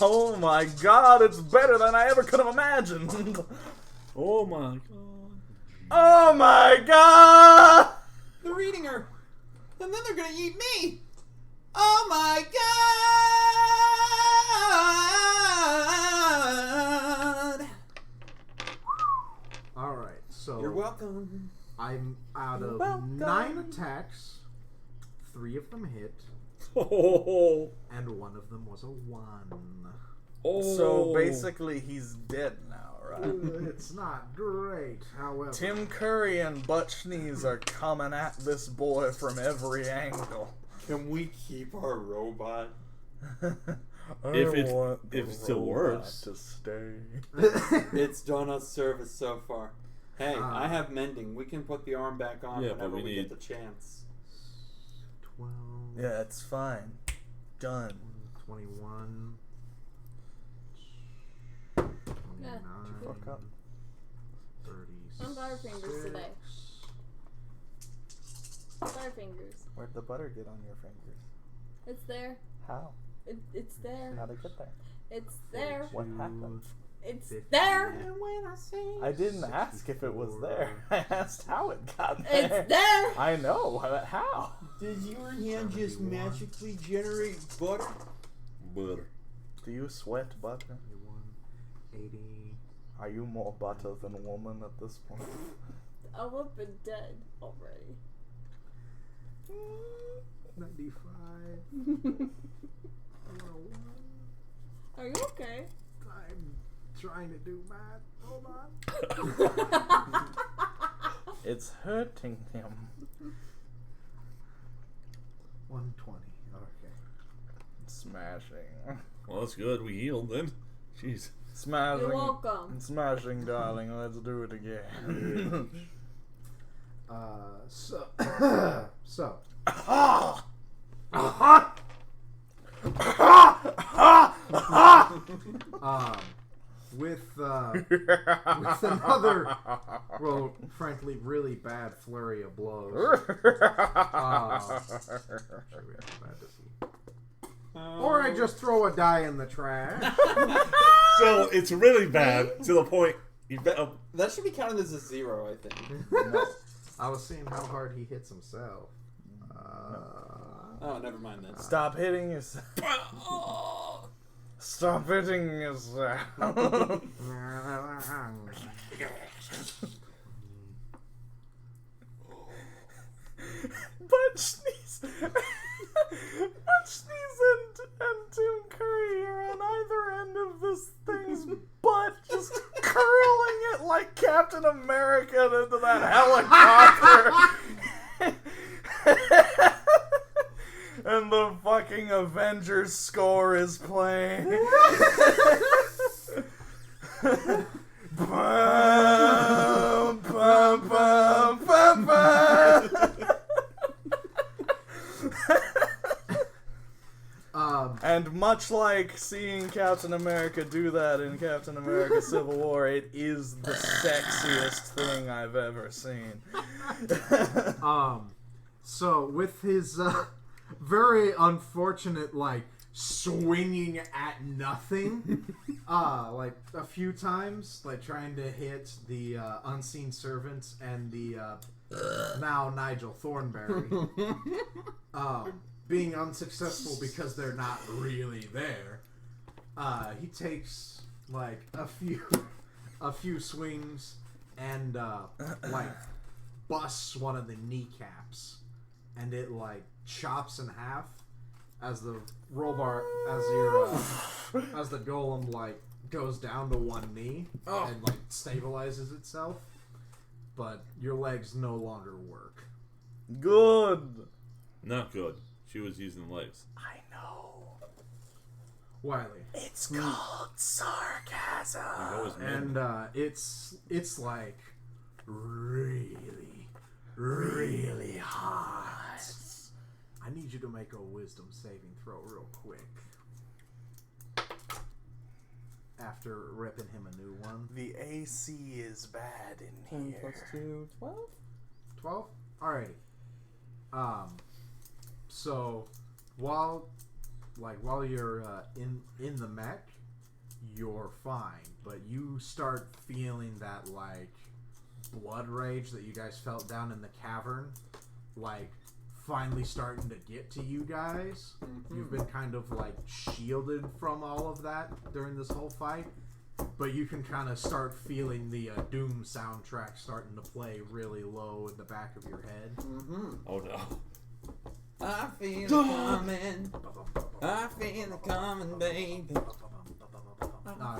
Oh my god, it's better than I ever could have imagined. Oh my god. Oh my god! They're eating her. And then they're gonna eat me. Oh my god! Alright, so You're welcome. I'm out of Welcome. 9 attacks. 3 of them hit, Oh. and 1 of them was a 1. Oh. So basically, he's dead now, right? It's not great, however. Tim Curry and Butchknees are coming at this boy from every angle. Can we keep our robot? If it still works. To stay. It's done us service so far. Hey, Ah. I have mending. We can put the arm back on Yeah, but whenever we we need- get the chance. 12, Yeah, it's fine. Done. 21, Yeah. 29, Fuck up. 36. I'm Butterfingers today. Butterfingers. Where'd the butter get on your fingers? It's there. How? It's there. How'd it get there? It's there. What happened? It's 50. there. I didn't ask if it was there. I asked how it got there. It's there. I know, but how? Did your hand just magically generate butter? Butter. Do you sweat butter? 80. Are you more butter than a woman at this point? I would have been dead already. 95. Are you okay? I'm trying to do math. Hold on. It's hurting him. 120. Okay. Smashing. Well, that's good. We healed then. Jeez. Smashing. You're welcome. Smashing, darling. Let's do it again. So with another, well, frankly, really bad flurry of blows. Or I just throw a die in the trash. So it's really bad to the point you bet. That should be counted as a 0, I think. No. I was seeing how hard he hits himself. Oh, never mind then. Stop hitting yourself. Stop hitting yourself. Bunch Sneeze. Bunch Sneeze and Tim Curry are on either end of this thing's butt, just curling it like Captain America into that helicopter. And the fucking Avengers score is playing. Bum, bum, bum, bum, bum. And much like seeing Captain America do that in Captain America Civil War, it is the sexiest thing I've ever seen. So with his very unfortunate, like, swinging at nothing, like a few times, like trying to hit the unseen servants and the now Nigel Thornberry, being unsuccessful because they're not really there. He takes like a few swings and like busts one of the kneecaps, and it like chops in half as the rollbar, as the golem like goes down to one knee and like stabilizes itself, but your legs no longer work. Good. Not good. She was using the legs. I know. Wiley. It's called sarcasm. You've always And it's like really, really hot. I need you to make a wisdom saving throw real quick. After ripping him a new one. The AC is bad in 10 here. plus 2, 12? 12? Alrighty. So while you're in the mech, you're fine, but you start feeling that like blood rage that you guys felt down in the cavern, like finally starting to get to you guys. Mm-hmm. You've been kind of like shielded from all of that during this whole fight, but you can kind of start feeling the Doom soundtrack starting to play really low in the back of your head. Mm-hmm. Oh no. I feel it coming. I feel it coming, baby.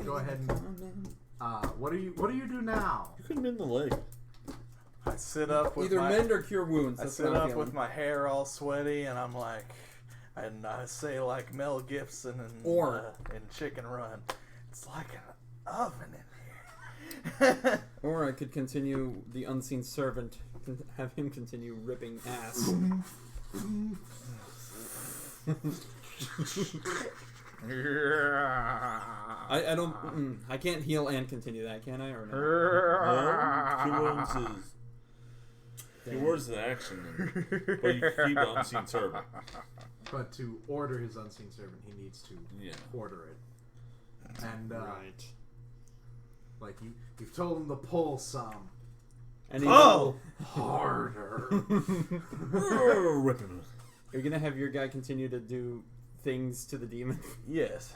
Go ahead and what do you do now? You couldn't bend the leg. I sit up with Either my, mend or cure wounds. I That's sit what I'm up feeling. with my hair all sweaty, and I'm like, and I say like Mel Gibson in Chicken Run, it's like an oven in here. Or I could continue the unseen servant, have him continue ripping ass. I don't. I can't heal and continue that, can I? Or no? He words an action, but you can keep the unseen servant. But to order his unseen servant, he needs to order it. And right. Like you've told him to pull some. And he's harder. Ripping it. You're gonna have your guy continue to do things to the demon. Yes.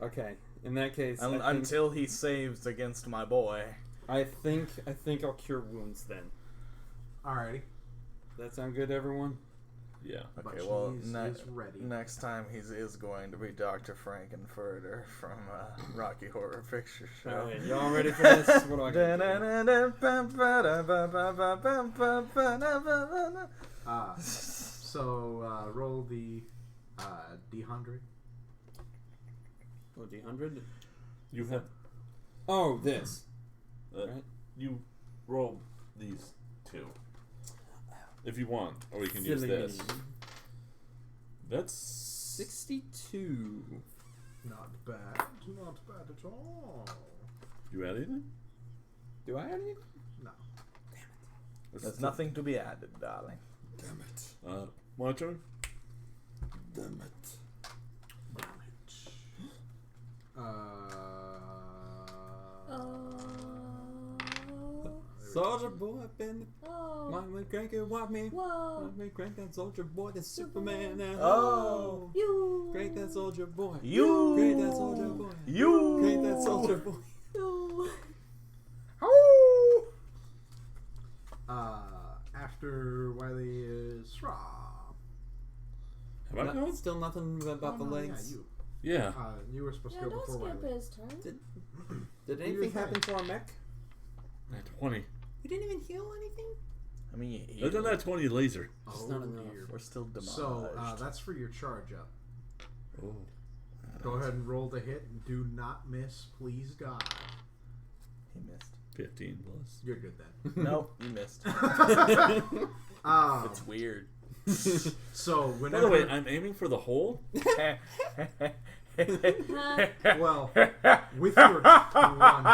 Okay. In that case, Until he saves against my boy. I think I'll cure wounds then. Alrighty. That sound good, everyone? Yeah. Okay, But well, he's ready. next time he is going to be Dr. Frankenfurter from Rocky Horror Picture Show. Alright, y'all ready for this? What do I got? So roll the D100. Oh, D100? You have Oh, this. right? You roll these two if you want, or you can use this. That's 62. Not bad. Not bad at all. You add anything? Do I have any? No. There's nothing to be added, darling. Damn it. My turn. Damn it. Soldier boy, been my cranky wipe me. Whoa. My crank that soldier boy, the Superman. Oh. You. Crank that soldier boy. You. Crank that soldier boy. You. Crank that soldier boy. You. After Wiley is Raw. Have I gone? Still nothing about the legs. Yeah, Yeah. you were supposed Yeah, to go don't before skip Wiley. his turn. Did anything happen to our mech? At 20. We didn't even heal anything? I mean, Look at that 20 laser. Just Oh, not enough. dear. we're still demolished. So that's for your charge up. Oh. Go ahead and roll the hit. And do not miss, please God. He missed. 15 plus. You're good then. Nope, you missed. Um, It's weird. so By whenever, the way, I'm aiming for the hole. well, with your blunt,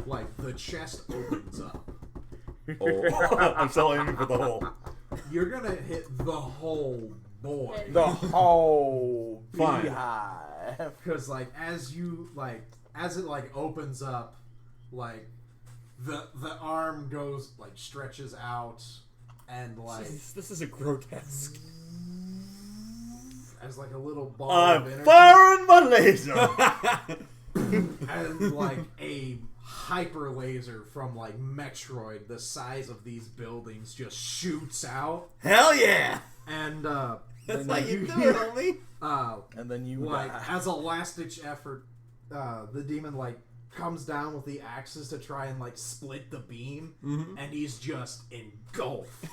like the chest opens up. Oh. I'm still aiming for the hole. You're gonna hit the whole boy. The whole Fine. beehive. Because as it opens up, like the arm goes stretches out, and Jeez, this is a grotesque. as a little ball of I'm energy, firing my laser. and a hyper laser from Metroid, the size of these buildings, just shoots out, Hell yeah! and That's how you do it, homie. And then you die. as a last ditch effort, the demon comes down with the axes to try and split the beam, and he's just engulfed.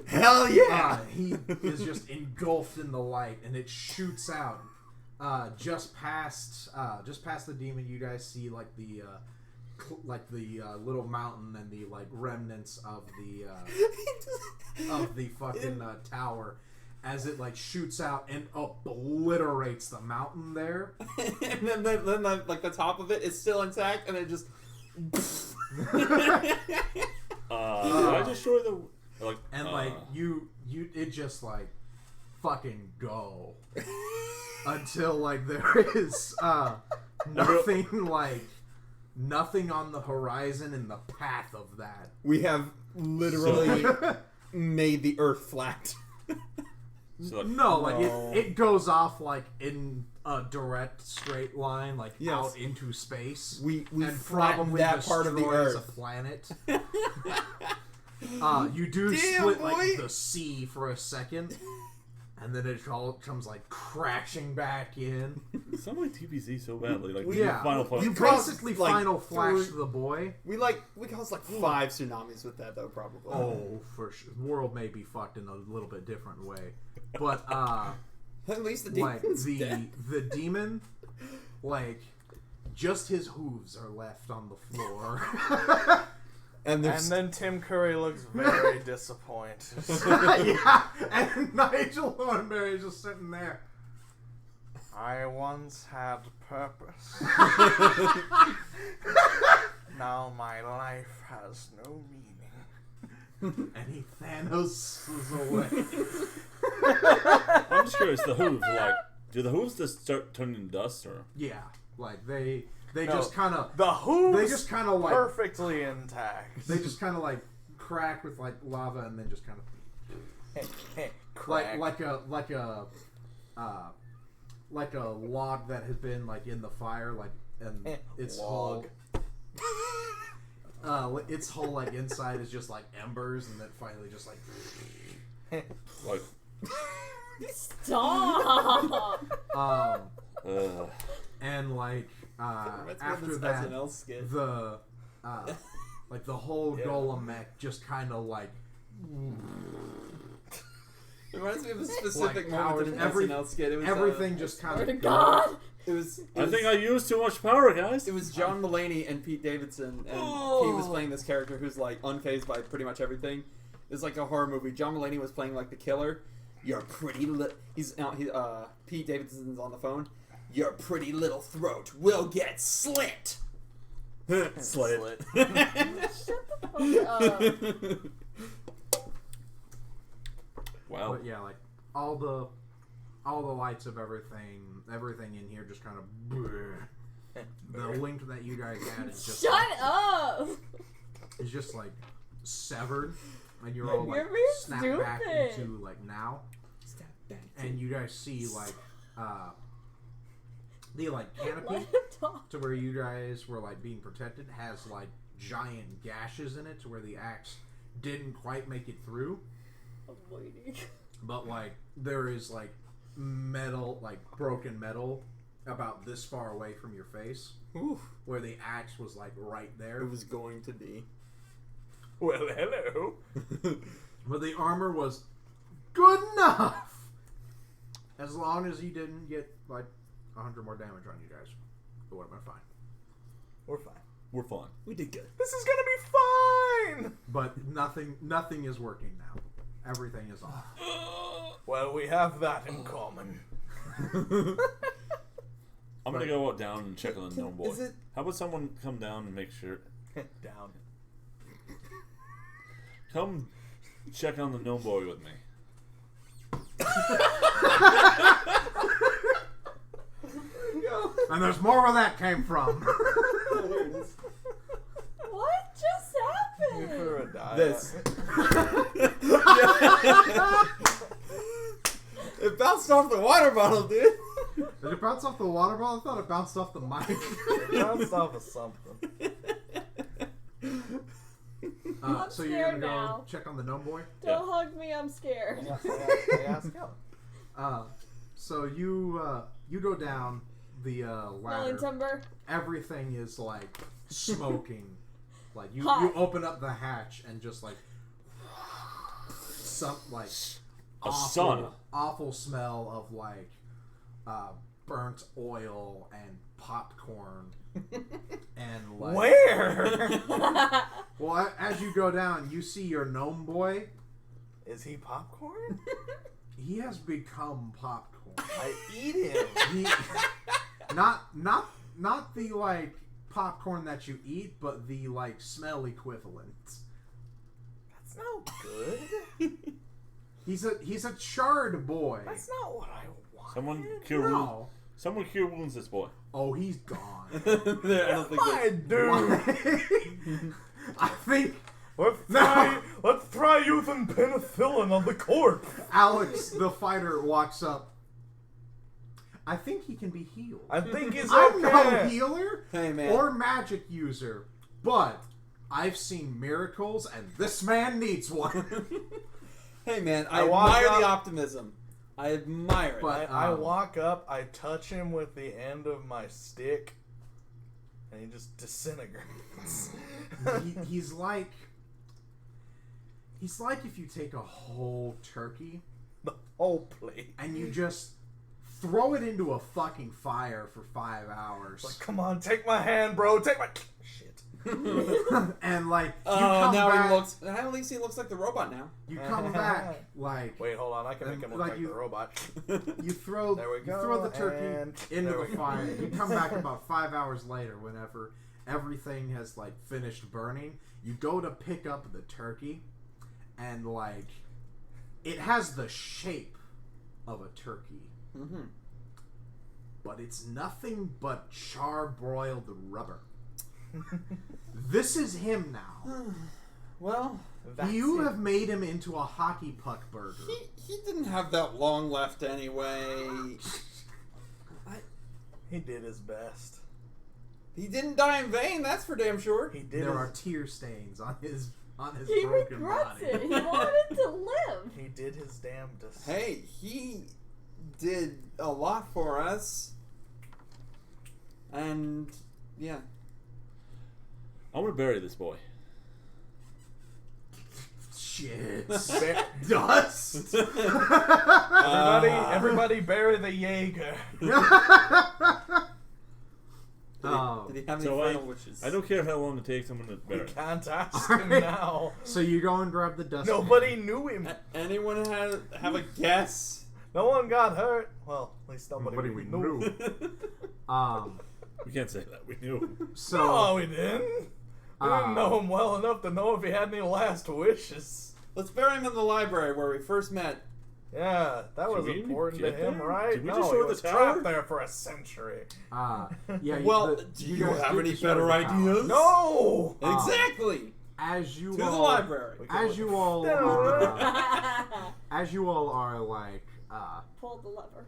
Hell yeah! He is just engulfed in the light, and it shoots out. Just past the demon, you guys see the little mountain and the remnants of the fucking tower, as it shoots out and obliterates the mountain there. And then the top of it is still intact, and it just. Did I destroy the And it just fucking go until there is nothing on the horizon in the path of that. We have literally made the Earth flat. So, No, it goes off in a direct straight line, Yes. out into space. We and flattened probably that part of the destroys Earth. a planet. You do Damn, split boy. the sea for a second, and then it all comes crashing back in. it sounded like TPZ so badly. Yeah, Final fight. you caused, basically final flash three- the boy. We caused 5 tsunamis with that though, probably. Oh, for sure. The world may be fucked in a little bit different way, but At least the demon's dead. the demon, just his hooves are left on the floor. And And then Tim Curry looks very disappointed. Yeah, and Nigel Thornberry is just sitting there. I once had purpose. Now my life has no meaning. And he Thanos away. I'm just curious. The hooves, do the hooves just start turning to dust, or Yeah, they No, just kind of The hooves they just kind of perfectly intact. they just kind of crack with lava, and then just kind of Crack. like a log that has been in the fire, and its Log. whole its whole inside is just embers, and then finally just like Stop! and after that SNL skit. the the whole golem mech just kind of reminds me of a specific Like, moment in an every- SNL skit. It was, Everything just kind Swear to of God. I think I used too much power, guys. It was John Mulaney and Pete Davidson, and he was playing this character who's like unfazed by pretty much everything. It was like a horror movie. John Mulaney was playing like the killer. Your pretty Pete Davidson's on the phone. Your pretty little throat will get slit. Slit. Shut the fuck up. Wow. But yeah, like all the lights of everything in here just kind of. The link that you guys had is just Shut up! is just like severed, and you're all like You're being snapped back stupid. into like now, and you guys see like the like canopy Let him talk. to where you guys were like being protected has like giant gashes in it to where the axe didn't quite make it through. I'm waiting. But like there is like metal, like broken metal about this far away from your face, Oof. where the axe was like right there. It was going to be. Well, hello. But the armor was good enough, as long as you didn't get like 100 more damage on you guys. It would have been fine. We're fine. We're fine. We did good. This is gonna be fine. But nothing is working now. Everything is off. Well, we have that in common. I'm gonna go down and check on the gnome boy. Is it- How about someone come down and make sure? Down. Come check on the gnome boy with me. And there's more where that came from. What just You happened? threw a die. This. It bounced off the water bottle, dude. Did it bounce off the water bottle? I thought it bounced off the mic. It bounced off of something. I'm So you're scared gonna go now. check on the gnome boy. Don't hug me, I'm scared. I asked him. So you go down the Rolling ladder. timber. Everything is like smoking. Like you Hot. open up the hatch and just like some like A awful, sauna. awful smell of like burnt oil and popcorn and like Where? well as you go down you see your gnome boy. Is he popcorn? He has become popcorn. I eat him. He, not the like popcorn that you eat, but the like smell equivalent. That's not good. He's a charred boy. That's not what I want. No. Someone cure wounds this boy. Oh, he's gone. I don't think My dude. I think Let's try using penicillin on the corpse. Alex, the fighter, walks up. I think he can be healed. I think he's I'm no okay. healer Hey, man. or magic user, but I've seen miracles, and this man needs one. Hey, man, I I walk admire up- the optimism. I admire it. But- I walk up, I touch him with the end of my stick, and he just disintegrates. He's like if you take a whole turkey The whole plate. and you just throw it into a fucking fire for 5 hours. Like, come on, take my hand, bro. Take my shit. And like you Oh, come now back, he looks. At least he looks like the robot now. you come back like Wait, hold on. I can make him look Like like you- the robot. you throw There we you go, throw the turkey and into there the we go. fire. You come back about 5 hours later whenever everything has like finished burning. You go to pick up the turkey and like it has the shape of a turkey. Mm-hmm. But it's nothing but charbroiled rubber. This is him now. Well, You have made him into a hockey puck burger. he didn't have that long left anyway. He did his best. He didn't die in vain. That's for damn sure. He did. There his, are tear stains on his He broken regrets body. it. He wanted to live. He did his damnedest. Hey, he did a lot for us. And yeah. I'm gonna bury this boy. ashes, dust. Everybody bury the Jaeger. Did he have any So final wishes? I don't care how long it takes. I'm gonna bury it. Can't ask him now. So you go and grab the dust. Nobody knew him. Anyone have a guess? No one got hurt. Well, at least nobody we knew. We can't say that. We knew. So No, we didn't. We didn't know him well enough to know if he had any last wishes. Let's bury him in the library where we first met. Yeah, that was we important to get him, there? right? Did we No, just he show the was tower? trapped there for a century. yeah. Well, the- do you guys have did any destroy better the tower. ideas? No! Exactly. As you To all, the library. As you all, as you all are like Pull the lever.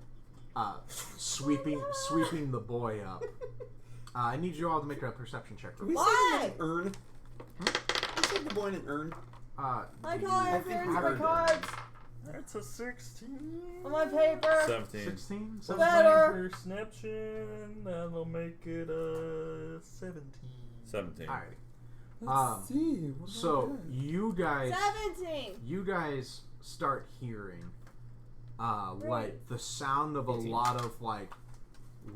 sweeping the boy up. I need you all to make a perception check. Can we Why? save him an urn? Can we save the boy in an urn? My you- cards, you here's have my it. cards. That's a 16. On my paper. 17. 16? Better. Perception. That'll make it a 17. 17. Alright. See. So you guys 17. Start hearing like the sound of a lot of like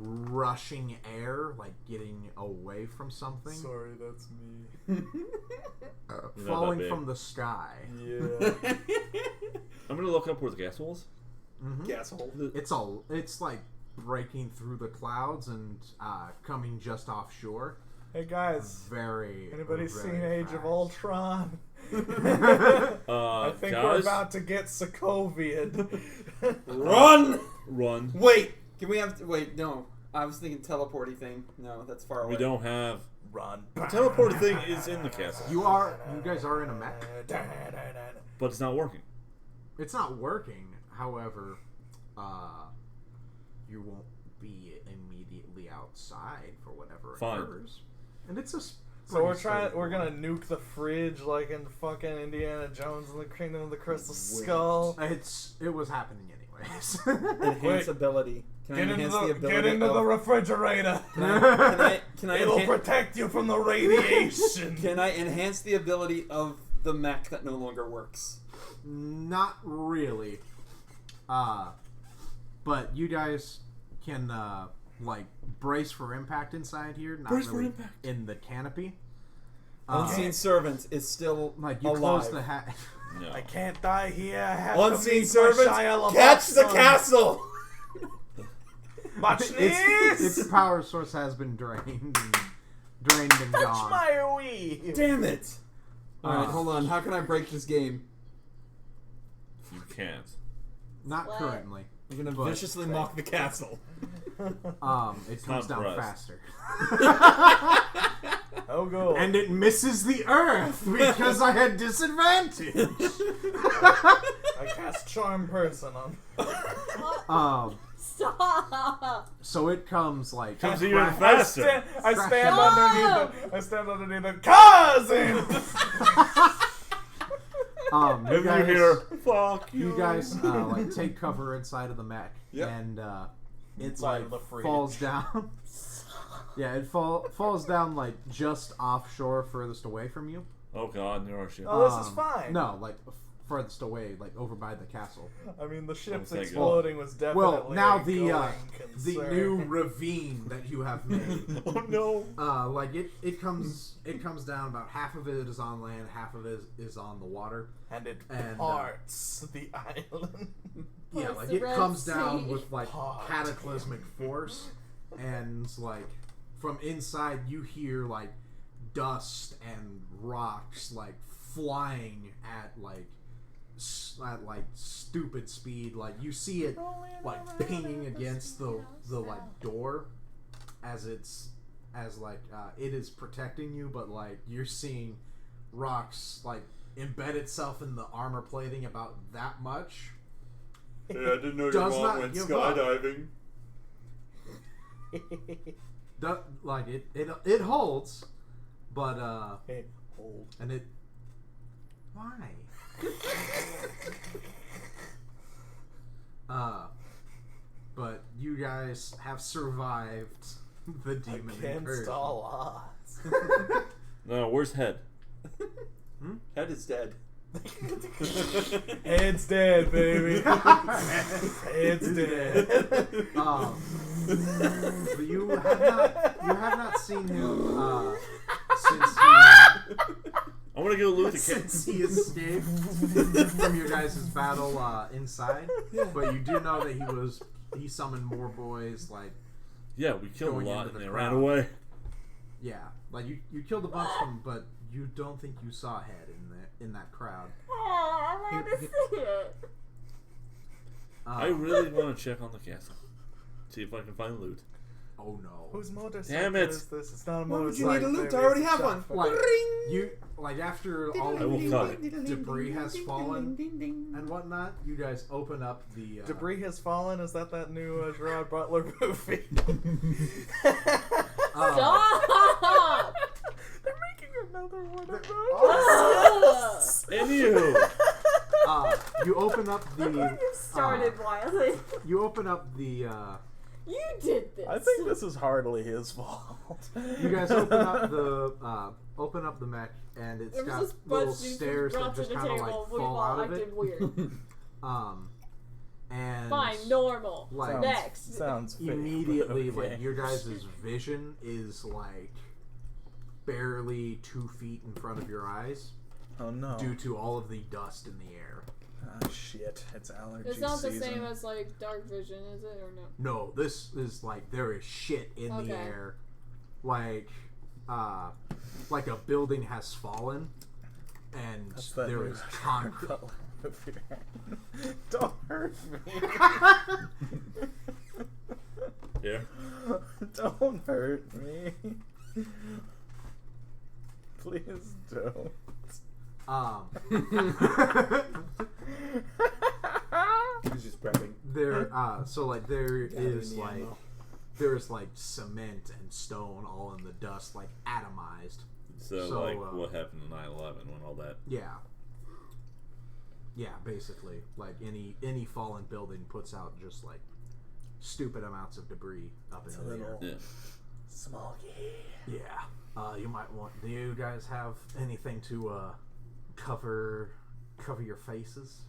rushing air, like getting away from something, Sorry, that's me. falling big. from the sky. Yeah. I'm gonna look up where the castle is. Gasshole. It's like breaking through the clouds and coming just offshore. Hey guys, Very. anybody very seen Age of fast. Ultron? I think we're Guys, about to get Sokovia'd. Run! run. Wait. Can we have? Wait. No. I was thinking teleporty thing. No, that's far away. We don't have. Run. The teleporter thing is in the castle, You guys are in a mech. but it's not working. It's not working. However, you won't be immediately outside for whatever Fine. occurs. And it's a. So we're gonna nuke the fridge like in fucking Indiana Jones and the Kingdom of the Crystal Skull. It was happening anyways. Enhance ability. Can I enhance the ability? Get into the refrigerator. Can I It'll enhan- protect you from the radiation. Can I enhance the ability of the mech that no longer works? Not really. But you guys can like brace for impact inside here. Not Brace for really impact. in the canopy. Unseen Servant is still Like you alive. close the hat. No. I can't die here. I have Unseen to meet Servant, my Shia LaBeouf catch the son. castle! Watch its this! power source has been drained and Touch gone. my Wii! Damn it! Alright, hold on. How can I break this game? You can't. Not What? currently. I'm gonna But- viciously mock the castle. It comes not down for us. faster. Oh, go. And it misses the earth because I had disadvantage. I cast Charm Person on. Stop. So it comes like Comes even faster. I stand Stop! underneath it. Cousin! you If guys, you hear, fuck you. you guys like take cover inside of the mech, Yep. and it Inside like of the fridge. falls down. Yeah, it falls down like just offshore, furthest away from you. Oh god, there are shit. Oh, this is fine. No, like furthest away, like over by the castle. I mean, the ship's thank exploding was definitely Well, now a the going the concern. new ravine that you have made. Oh no. Like it comes down. About half of it is on land, half of it is on the water. And it and, parts the island. Yeah, Parts like the it Red comes Sea. down with like Part. cataclysmic force, and like from inside you hear like dust and rocks like flying at like stupid speed. Like you see it like pinging against the like door as it is protecting you, but like you're seeing rocks like embed itself in the armor plating about that much. Hey, I didn't know your Does mom not went give up. skydiving. Like it holds, but Hey, hold. and it why but you guys have survived the demon Against incursion. all odds. No, where's head? Head is dead. Head's dead, baby. Head's dead. But you have not seen him since he I want to go loot the since he escaped from your guys' battle inside. But you do know that he summoned more boys. Like, yeah, we killed a going lot into and the they crowd. ran away. yeah, like you killed a bunch of them, but you don't think you saw a head in that crowd. Oh, I want to see it. I really want to check on the castle. See if I can find loot. Oh no! Whose motorcycle Damn it. is this? It's not a Why would motorcycle. you need a loot? baby, I already it's a have shotgun. one. Like after all I will cut of the debris has fallen and whatnot, you guys open up the Debris has fallen. Is that new Gerard Butler movie? Stop! They're making another one of those. Anywho, you open up the You started Wiley. you open up the You did this. I think this is hardly his fault. you guys open up the mech, and it's There was got this little bunch you stairs brought that to just the kind of table. like We've fall all out of it. acted weird. And Fine, normal. Like, Next. Sounds fake, immediately, but okay. like your guys' vision is like barely 2 feet in front of your eyes Oh no. due to all of the dust in the air. Ah, shit. It's allergy It's not the season. same as like dark vision, is it, or no? No, this is like there is shit in the Okay. air, like a building has fallen, and That's that there new is concrete. Don't hurt me. yeah. Don't hurt me. Please don't. He's just prepping. There, so like there is the like ammo. there's like cement and stone all in the dust, like atomized. So like, what happened in 9/11 when all that? Yeah, basically, like any fallen building puts out just like stupid amounts of debris up in the air. Yeah. Smoggy. Yeah, you might want. Do you guys have anything to cover your faces?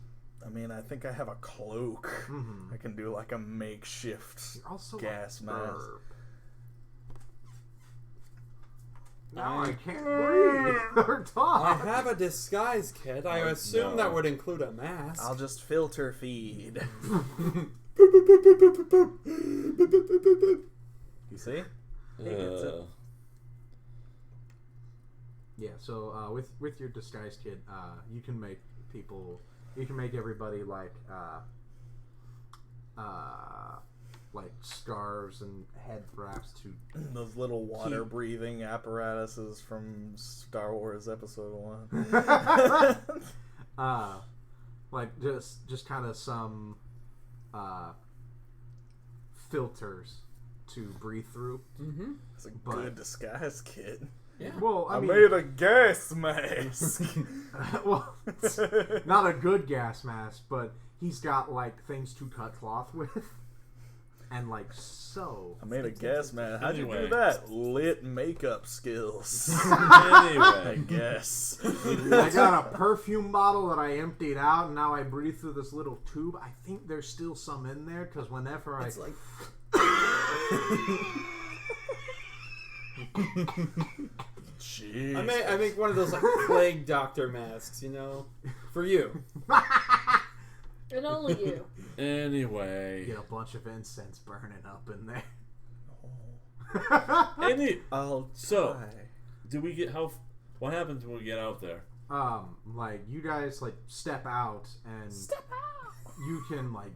I mean, I think I have a cloak. Mm-hmm. I can do like a makeshift You're also gas a mask. burp. Now I can't breathe or I talk. have a disguise kit. I assume no. that would include a mask. I'll just filter feed. You see? Yeah, so with your disguise kit, you can make everybody like scarves and head wraps to Those little water breathing apparatuses from Star Wars Episode 1. like just kind of some filters to breathe through. Mm-hmm. It's a But- good disguise kit. Yeah. Well, I mean, made a gas mask. well, it's not a good gas mask, but he's got like things to cut cloth with, and like sew. I made a gas mask. How'd you do Anyway. that? Lit makeup skills. Anyway, I guess. I got a perfume bottle that I emptied out, and now I breathe through this little tube. I think there's still some in there because whenever I It's like Jeez. I make one of those like plague doctor masks, you know, for you. And only you. anyway, get a bunch of incense burning up in there. I'll So- try. do we get what happens when we get out there? Like you guys like step out and you can like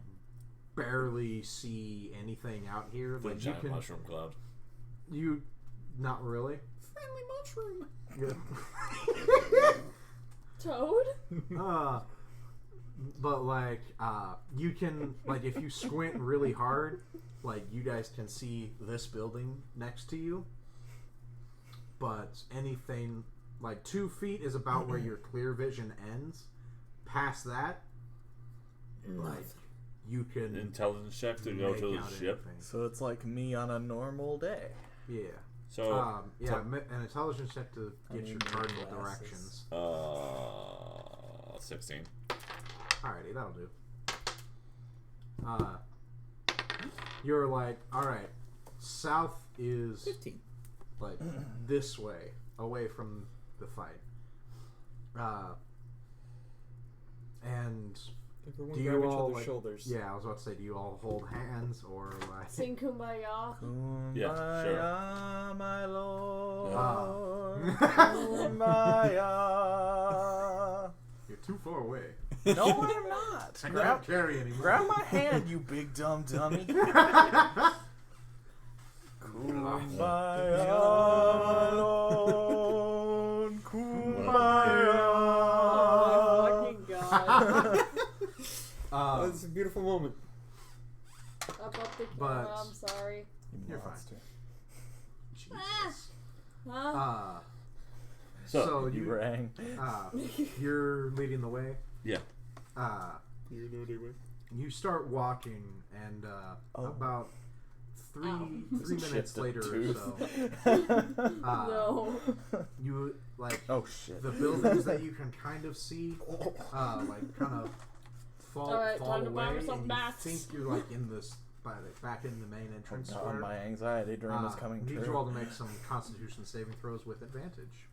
barely see anything out here. The Like you giant can, mushroom cloud. you not really. Friendly mushroom. Toad? But like you can like if you squint really hard, like you guys can see this building next to you. But anything like 2 feet is about where your clear vision ends. Past that, like you can Intelligence check to go make to out the ship. anything. So it's like me on a normal day. Yeah. So An intelligence check to I get need your my cardinal glasses. directions. 16. Alrighty, that'll do. You're like, alright, south is 15. like this way, away from the fight. And Everyone do grab you each all other's like, shoulders. yeah, I was about to say, do you all hold hands or like? Sing Kumbaya. Yeah, sure. Kumbaya, my lord. Kumbaya. You're too far away. No, I'm not. I can't carry anymore. Grab my hand, you big dumb dummy. Kumbaya, my lord. Kumbaya. Oh my fucking god. Oh, it's a beautiful moment. Up the camera, But- I'm sorry. You're fine. Monster. Jesus. Huh? So You rang. you're leading the way. Yeah. You're the only way. You start walking, and about three minutes Chipped a later or tooth. so, No. you like Oh shit. the buildings that you can kind of see, like kind of fall Alright, fall time to buy away, me some and bats. you think you're like in this back in the main entrance Oh, square. my anxiety dream is coming Need true. you all to make some Constitution saving throws with advantage,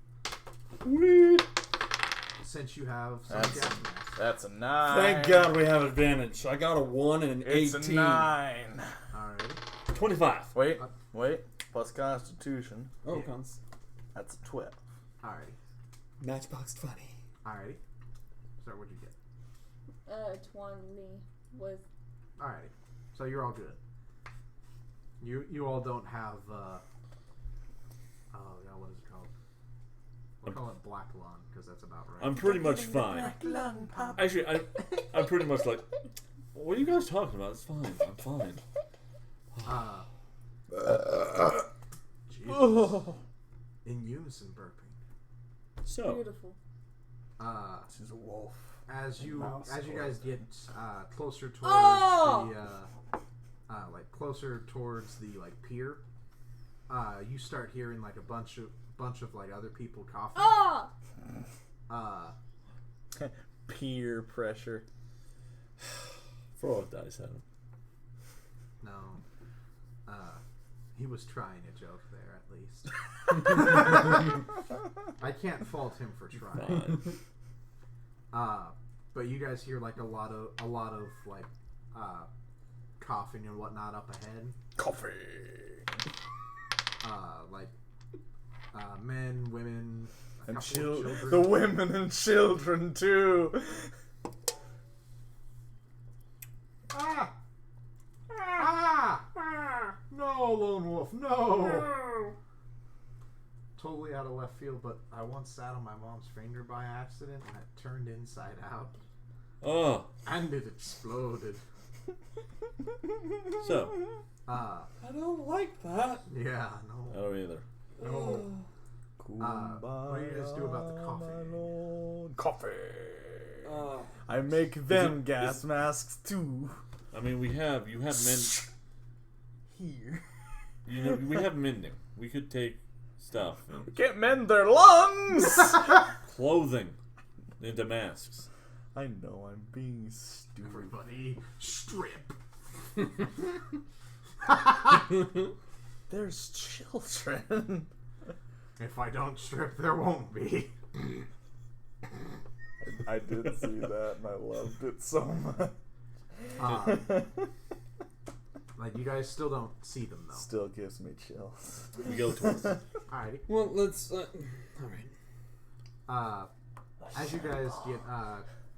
since you have some That's- gas mask. That's a 9. Thank God we have advantage. I got a 1 and an It's 18. a 9. Alrighty. 25. Wait. Plus Constitution. Oh, cons. That's a 12. Alrighty. Matchbox 20. Alrighty. So what'd you get? 20 with. Alrighty. So you're all good. You all don't have oh yeah, what is it called? We'll call it black lung because that's about right. I'm pretty much fine. Actually, I'm pretty much like, what are you guys talking about? It's fine. I'm fine. Jesus. In unison burping. So, Beautiful. She's a wolf. As you Mouse guys get closer towards Oh! the closer towards the like pier, you start hearing like a bunch of like other people coughing. Ah! Peer pressure. throw a dice at him. No. He was trying a joke there at least. I can't fault him for trying. Fine. But you guys hear like a lot of like coughing and whatnot up ahead. Coffee. Men, women, a And couple of children. the women and children too. Ah! No, Lone Wolf, no! Totally out of left field, but I once sat on my mom's finger by accident and it turned inside out. Oh, And it exploded. so, I don't like that. Yeah, I no. don't either. No. What do you guys do about the coffee? Coffee. I make them gas masks too. I mean, you have Here. we have mending. We could take stuff and We can't mend their lungs. clothing into masks. I know I'm being stupid. Everybody, strip. There's children. If I don't strip, there won't be. I did see that and I loved it so much. Like, you guys still don't see them, though. Still gives me chills. We go towards it. Alrighty. Well, let's. All right. As you guys get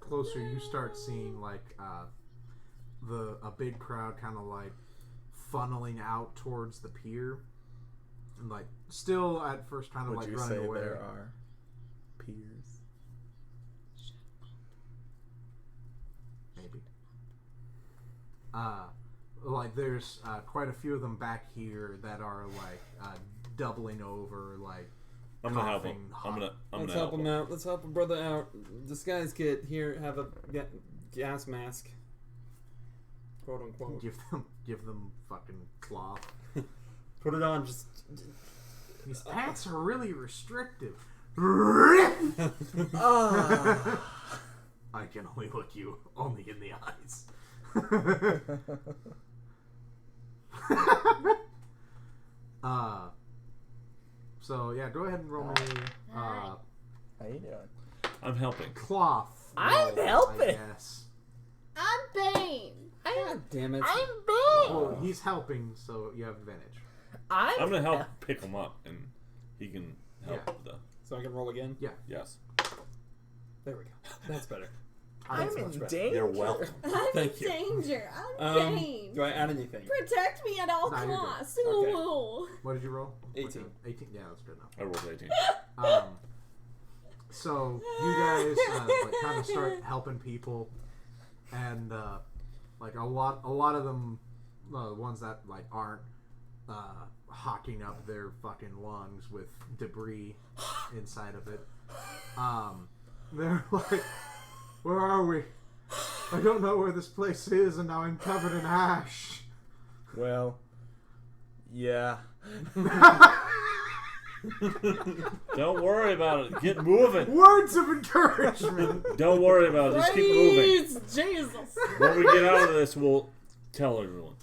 closer, you start seeing like a big crowd kind of like funneling out towards the pier, and like still at first kind of Would like you running say away. there are peers? Maybe. Like there's quite a few of them back here that are like doubling over, like. I'm gonna help him. coughing, I'm Let's gonna help him out. Let's help a brother out. Disguise kit. Here, have a gas mask. Quote unquote. Give them fucking cloth. Put it on. Just. These pants are really restrictive. can only look you only in the eyes. So yeah, go ahead and roll me How you doing? I'm helping. cloth. I'm roll, helping. I guess. I'm Bane. God damn it. I'm Bane. Well, he's helping, so you have advantage. I'm gonna help pick him up, and he can help Yeah. with the. So I can roll again? Yes. There we go. That's better. I'm That's in much better. danger. You're welcome. I'm Thank in you. danger. I'm Bane. Do I add anything? Protect me at all Nah, you're good. costs. Okay. Ooh. What did you roll? 18. 18. Yeah, that's good enough. I rolled 18. So you guys like kind of start helping people, and like a lot of them, the ones that like aren't hocking up their fucking lungs with debris inside of it. They're like, where are we? I don't know where this place is, and now I'm covered in ash. Well, yeah. Don't worry about it. Get moving. Words of encouragement. Don't worry about it. Just keep moving. Praise Jesus. When we get out of this, we'll tell everyone.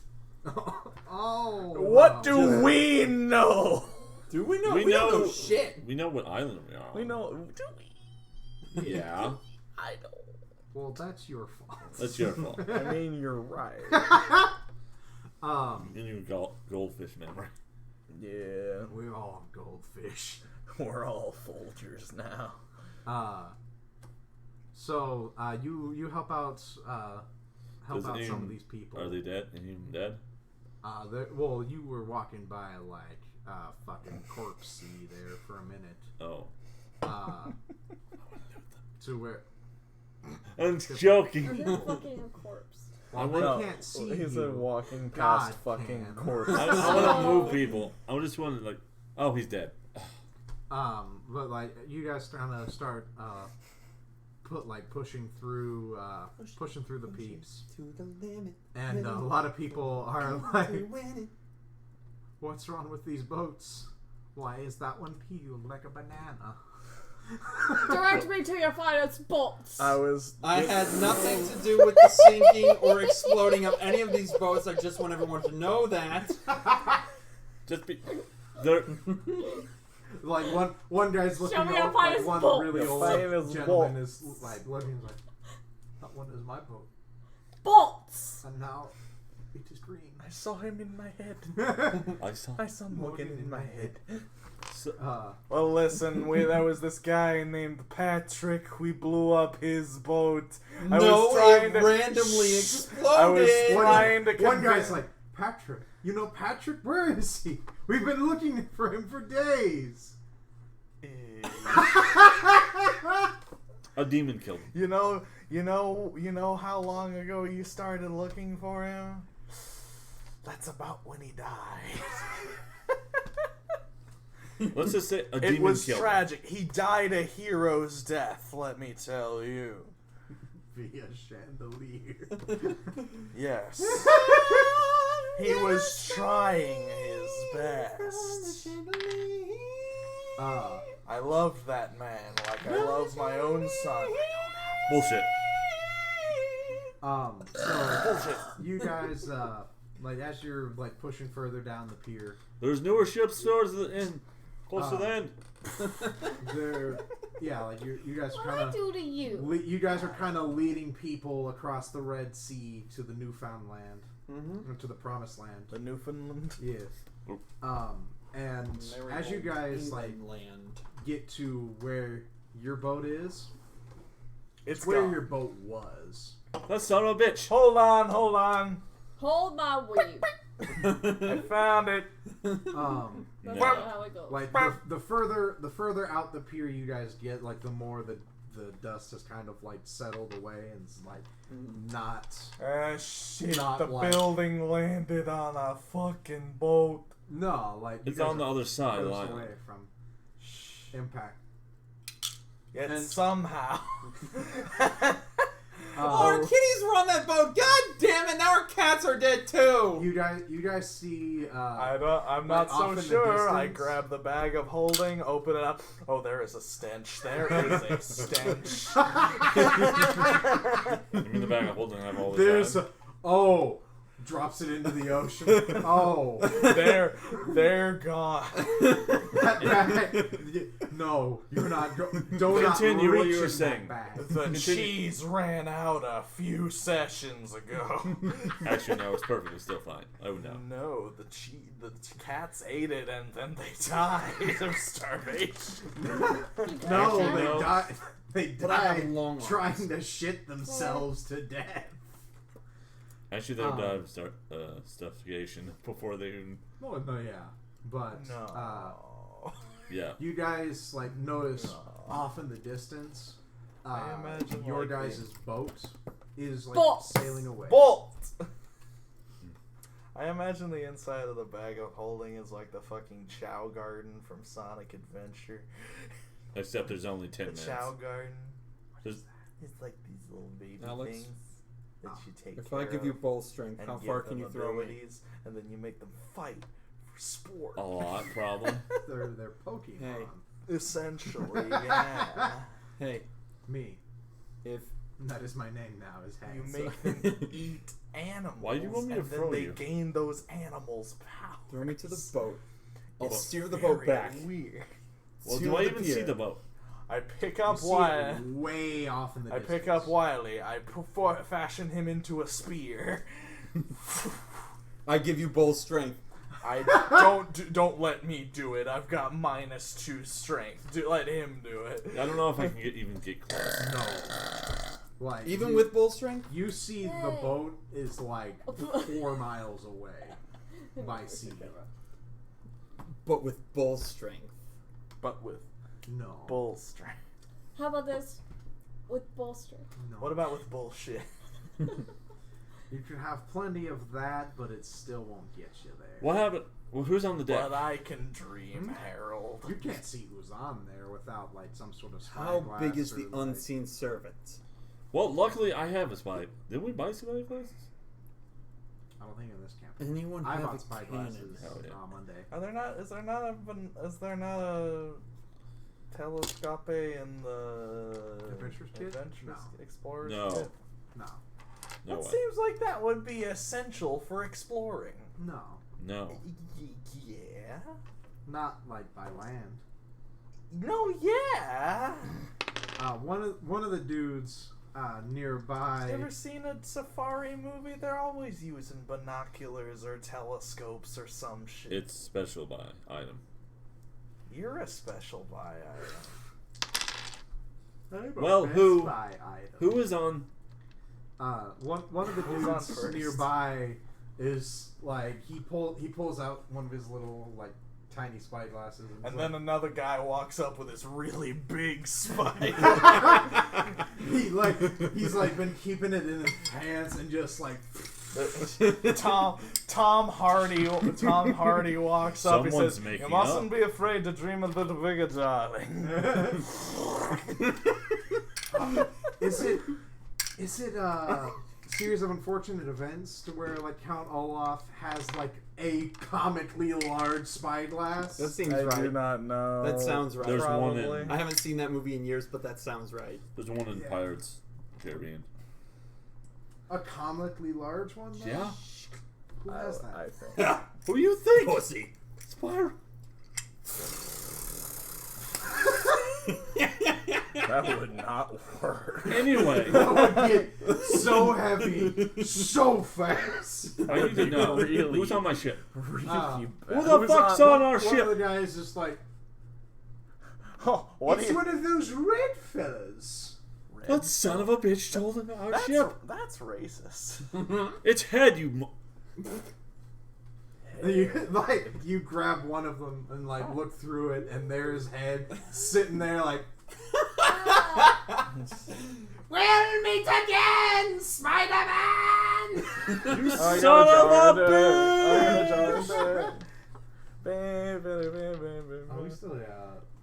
Oh. What wow. do we know? Do we know? We We don't know- know shit. We know what island we are on. We know. Do we? Yeah. I don't. Well, that's your fault. That's your fault. I mean, you're right. And you goldfish memory. Yeah. We're all goldfish. We're all Folgers now. So you help out Does some anyone- of these people. Are they dead? Any of them dead? Well, you were walking by like fucking corpsey there for a minute. Oh. To where I'm joking. And then fucking a corpse. well, they No, can't see he's you. walking God past fucking can. corpse. I want to move people. I just want to like. Oh, he's dead. But like you guys kind of start pushing through the peeps, To the limit. and a lot of people are like, "What's wrong with these boats? Why is that one peeled like a banana?" Direct me to your finest bolts. I had nothing to do with the sinking or exploding of any of these boats. I just want everyone to know that. Just be. There. Like one guy's looking Show me your up, like finest one bolt. really Your old finest gentleman bolt. is like looking like, that one is my boat, Bolts. and now it is green. I saw him in my head. I saw. I saw Morgan in my head. So, Well, listen, there was this guy named Patrick. We blew up his boat. I was trying to randomly exploded. I was trying to One guy's convince. like, Patrick, you know Patrick? Where is he? We've been looking for him for days. a demon killed him. You know how long ago you started looking for him? That's about when he died. Let's just say a It demon was killed him. tragic. He died a hero's death, let me tell you. Via chandelier. Yes. He was trying his best. I loved that man like I love my own son. Bullshit. So Bullshit. you guys, like as you're like pushing further down the pier, There's newer ships towards the end. Close to the end. they're like you guys are What kind I do to you? of you guys are kind of leading people across the Red Sea to the Newfound Land, or to the Promised Land. The Newfoundland. Yes. And as you guys like land. get to where your boat is, It's where gone. your boat was. That son of a bitch. Hold on. Hold my weave. I found it. That's No. not how it goes. Like the further out the pier you guys get, like the more the dust has kind of like settled away and it's like not. Shit, Not the like- building landed on a fucking boat. No, like you It's guys on the are other side of the furthest island. away from impact. Yet And- somehow. Our kitties were on that boat. God damn damn it! Now our cats are dead too. You guys see. I'm not like, off so in the sure. I distance? grab the bag of holding, open it up. Oh, there is a stench. There is a stench. You mean the bag of holding I have all the There's time? drops it into the ocean. Oh, they're gone. that bag. No, you're not. Don't Continue what you were reach in saying. that bag. The cheese ran out a few sessions ago. Actually, no, it's perfectly still fine. Oh no. No, the cats ate it and then they died of starvation. No, Actually, they no. died. They But I have died long arms. trying to shit themselves to death. Actually, they died of suffocation before they even. No, yeah, but No. Yeah. you guys like notice off in the distance. I imagine, your like, guys' boat is like Bolt. sailing away. Bolt! I imagine the inside of the bag of holding is like the fucking Chow Garden from Sonic Adventure. Except there's only 10 The minutes. Chow Garden. There's- It's like these little baby Alex, things that you take If care I give you of bull strength, and how give far can them you throw me? abilities, and then you make them fight for sport. A lot, probably. They're Pokemon. Hey. Essentially, yeah. Hey, Me. if That is my name now. Is You Hans. make them eat animals. Why do you want me to and throw then they you? gain those animals' power. throw me to the boat, I'll It's steer the boat very back. Weird. Well, To do I the even pier. see the boat? I pick You up see Wiley. it way off in the I distance. pick up Wiley. I fashion him into a spear. I give you bull strength. I don't let me do it. I've got -2 strength. Let him do it. I don't know if I can even get close. No. Like Even you, with bull strength? you see the Yay. boat is like 4 miles away by sea. But with bull strength. But with No. bull strength. How about this? With bolster. No. What about with bullshit? You can have plenty of that, but it still won't get you there. What happened? Well, who's on the deck? But I can dream, Harold. You can't see who's on there without like some sort of spyglass. How big is or, the like- unseen servant? Well, luckily I have a spy. Did we buy spy glasses? I don't think in this campaign. Anyone I have bought a spyglasses cannon? Hell yeah. on Monday. Are there not? Is there not a telescope in the Adventures Kit? Adventures No. Explorers No. Kit? No. No That way. seems like that would be essential for exploring. No. No. Yeah. Not like by land. No. Yeah. One of the dudes nearby. You ever seen a safari movie? They're always using binoculars or telescopes or some shit. It's special by item. You're a special buy item. Well, who- Spy item. Who is on? One of the Who's on dudes first? nearby is like he pulls out one of his little like tiny spyglasses And he's then another guy walks up with this really big spike. he's like been keeping it in his pants and just like Tom Hardy walks up. He Someone's says, making "You mustn't up." be afraid to dream a little bigger, darling." Is it a series of unfortunate events to where like Count Olaf has like a comically large spyglass? That seems I right. do not know. That sounds right. There's one Probably. in. I haven't seen that movie in years, but that sounds right. There's one in Yeah. Pirates Caribbean. A comically large one? Though? Yeah. Who has that? I think. Who do you think? Pussy. Spire. That would not work. Anyway, That would get so heavy so fast. I need to know Really? who's on my ship. Really Ah. bad. Who the Who's fuck's on- on our One of ship? the guys is like, Oh, what it's do you? one of those red fellas. That son of a bitch told him our ship. That's racist. It's head, you. You grab one of them and like look through it, and there's head sitting there like. We'll meet again, Spider-Man. You Oh, son of a bitch! Oh, we still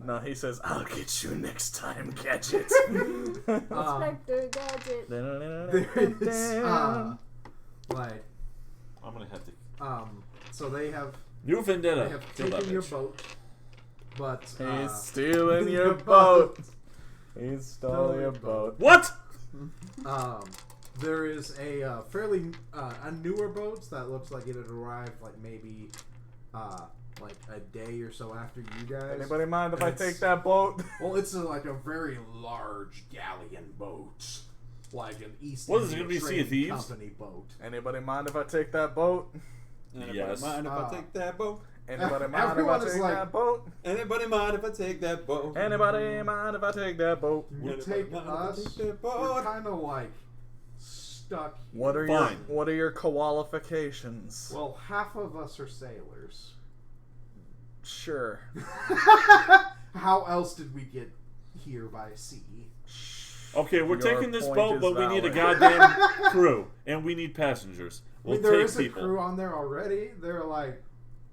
No, he says, "I'll get you next time, Gadget." Inspector Gadget. there's like, I'm gonna have to. so they have New vendetta. They have Kill that taken your bitch. boat, but He's stealing your boat. boat. He stole your boat. What? There is a fairly a newer boat that looks like it had arrived like maybe like a day or so after you guys. Anybody mind if I It's- take that boat? Well, it's like a very large galleon boat, like an East What is it India gonna be, Sea Trading of Thieves? Company boat. Anybody mind if I take that boat? Anybody Yes. mind if I take that boat? Anybody mind if I Everyone is take like- that boat? Anybody mind if I take that boat? Anybody mind if I take that boat? You Anybody take mind if I us. take that We're boat? kind of like stuck here. Fine. What are your qualifications? Well, half of us are sailors. Sure. How else did we get here by sea? Okay, we're Your taking this point boat, is but we need a valid. goddamn crew, and we need passengers. I We'll mean, there take is people. a crew on there already. They're like,